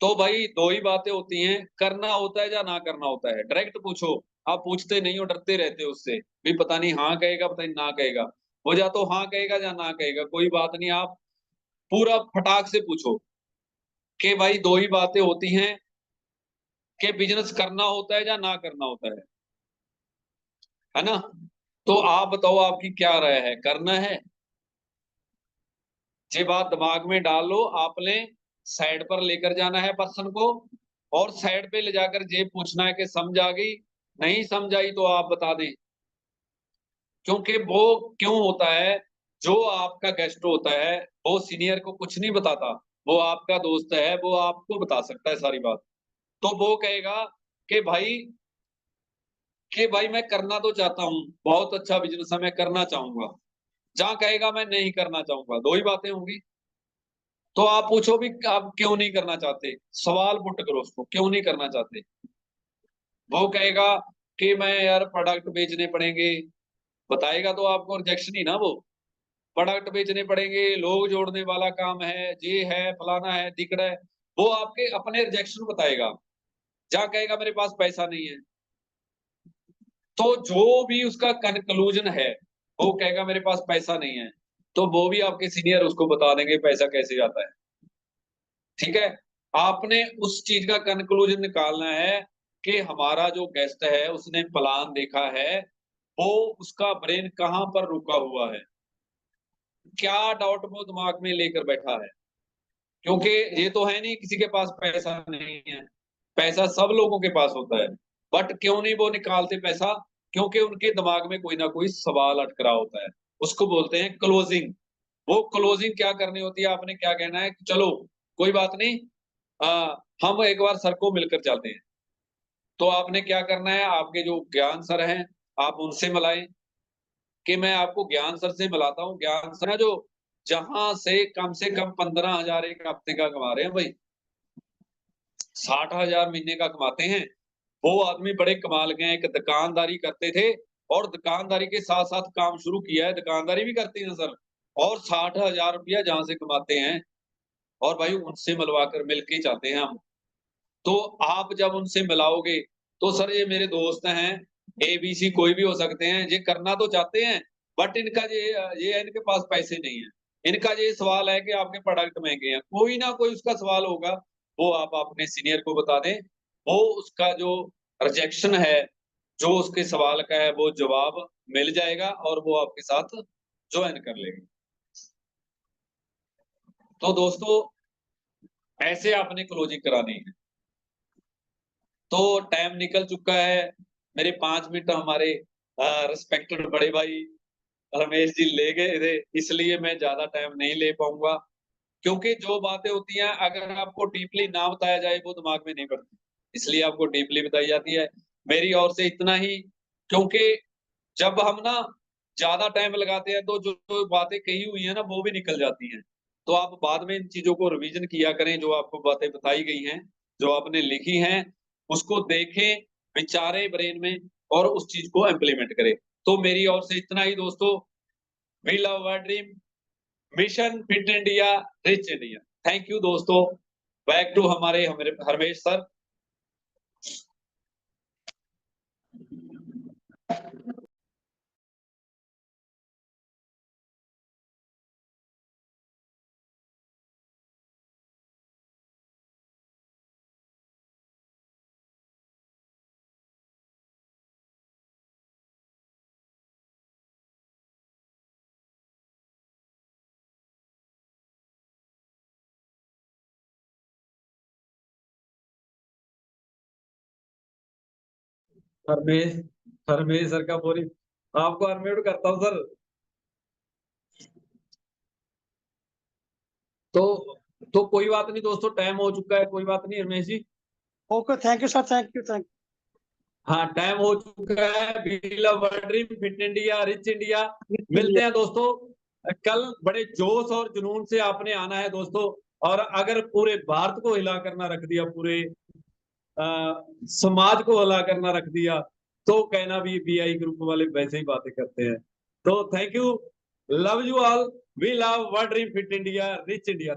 तो भाई दो ही बातें होती हैं, करना होता है या ना करना होता है। डायरेक्ट पूछो, आप पूछते नहीं हो, डरते रहते हो उससे भी, पता नहीं हाँ कहेगा पता नहीं ना कहेगा। हो जा तो हाँ कहेगा या ना कहेगा, कोई बात नहीं, आप पूरा फटाक से पूछो कि भाई दो ही बातें होती हैं, कि बिजनेस करना होता है या ना करना होता है ना? तो आप बताओ आपकी क्या राय है, करना है? ये बात दिमाग में डाल लो, आपने साइड पर लेकर जाना है पर्सन को, और साइड पे ले जाकर ये पूछना है कि समझ आ गई, नहीं समझ आई तो आप बता दें। क्योंकि वो क्यों होता है, जो आपका गेस्ट होता है, वो सीनियर को कुछ नहीं बताता, वो आपका दोस्त है, वो आपको बता सकता है सारी बात। तो वो कहेगा कि भाई मैं करना तो चाहता हूँ, बहुत अच्छा बिजनेस है, मैं करना चाहूंगा। जहां कहेगा मैं नहीं करना चाहूंगा, दो ही बातें होंगी। तो आप पूछो भी आप क्यों नहीं करना चाहते, सवाल पुट करो उसको, क्यों नहीं करना चाहते। वो कहेगा कि मैं यार प्रोडक्ट बेचने पड़ेंगे, बताएगा तो आपको रिजेक्शन ही ना वो। प्रोडक्ट बेचने पड़ेंगे, लोग जोड़ने वाला काम है, ये है फलाना है दिकड़ा है, वो आपके अपने रिजेक्शन बताएगा। जहाँ कहेगा मेरे पास पैसा नहीं है, तो जो भी उसका कंक्लूजन है, वो कहेगा मेरे पास पैसा नहीं है, तो वो भी आपके सीनियर उसको बता देंगे पैसा कैसे आता है। ठीक है, आपने उस चीज का कंक्लूजन निकालना है कि हमारा जो गेस्ट है उसने प्लान देखा है, वो उसका ब्रेन कहाँ पर रुका हुआ है, क्या डाउट वो दिमाग में लेकर बैठा है। क्योंकि ये तो है नहीं किसी के पास पैसा नहीं है, पैसा सब लोगों के पास होता है, बट क्यों नहीं वो निकालते पैसा? क्योंकि उनके दिमाग में कोई ना कोई सवाल अटक रहा होता है, उसको बोलते हैं क्लोजिंग। वो क्लोजिंग क्या करनी होती है, आपने क्या कहना है कि चलो कोई बात नहीं, हम एक बार सर को मिलकर चलते हैं। तो आपने क्या करना है, आपके जो ज्ञान सर हैं, आप उनसे मिलाएं, कि मैं आपको ज्ञान सर से मिलाता हूँ। ज्ञान सर है जो जहां से कम 15,000 एक हफ्ते का कमा रहे हैं भाई, 60,000 महीने का कमाते हैं। वो आदमी बड़े कमाल के हैं, एक दुकानदारी करते थे, और दुकानदारी के साथ साथ काम शुरू किया है, दुकानदारी भी करते हैं सर, और 60,000 रुपया जहां से कमाते हैं। और भाई उनसे मिलवा कर मिलके चाहते हैं हम। तो आप जब उनसे मिलाओगे, तो सर ये मेरे दोस्त हैं, ABC कोई भी हो सकते हैं, ये करना तो चाहते हैं, बट इनका ये इनके पास पैसे नहीं है। इनका ये सवाल है कि आपके प्रोडक्ट महंगे हैं, कोई ना कोई उसका सवाल होगा, वो आप अपने सीनियर को बता दें, वो उसका जो रिजेक्शन है, जो उसके सवाल का है, वो जवाब मिल जाएगा और वो आपके साथ ज्वाइन कर लेगा। तो दोस्तों ऐसे आपने क्लोजिंग करानी है। तो टाइम निकल चुका है, मेरे 5 मिनट हमारे रिस्पेक्टेड बड़े भाई रमेश जी ले गए थे, इसलिए मैं ज्यादा टाइम नहीं ले पाऊंगा, क्योंकि जो बातें होती हैं अगर आपको डीपली ना बताया जाए वो दिमाग में नहीं पड़ती, इसलिए आपको डीपली बताई जाती है। मेरी ओर से इतना ही, क्योंकि जब हम ना ज्यादा टाइम लगाते हैं तो जो बातें कही हुई है ना वो भी निकल जाती हैं। तो आप बाद में इन चीजों को रिवीजन किया करें, जो आपको बातें बताई गई हैं, जो आपने लिखी हैं, उसको देखें, विचारें ब्रेन में और उस चीज को इम्प्लीमेंट करें। तो मेरी ओर से इतना ही दोस्तों। We love our dream, mission fit India, rich India. Thank you दोस्तों। बैक टू हमारे हरमेश सर। हरमेश हरमेश सर का पूरी आपको अनम्यूट करता हूँ सर। तो तो कोई बात नहीं दोस्तों, टाइम हो चुका है, कोई बात नहीं Ramesh ji. Okay, thank you sir, thank you, thank हाँ टाइम हो चुका है। We love our dream, fit India, rich India. You. मिलते हैं दोस्तों कल। बड़े जोश और जुनून से आपने आना है दोस्तों। और अगर पूरे भारत को हिला करना रख दिया, पूरे समाज को हिला करना रख दिया, तो कहना भी बीआई ग्रुप वाले वैसे ही बातें करते हैं। तो thank you, love you all, we love our dream, fit India, rich India.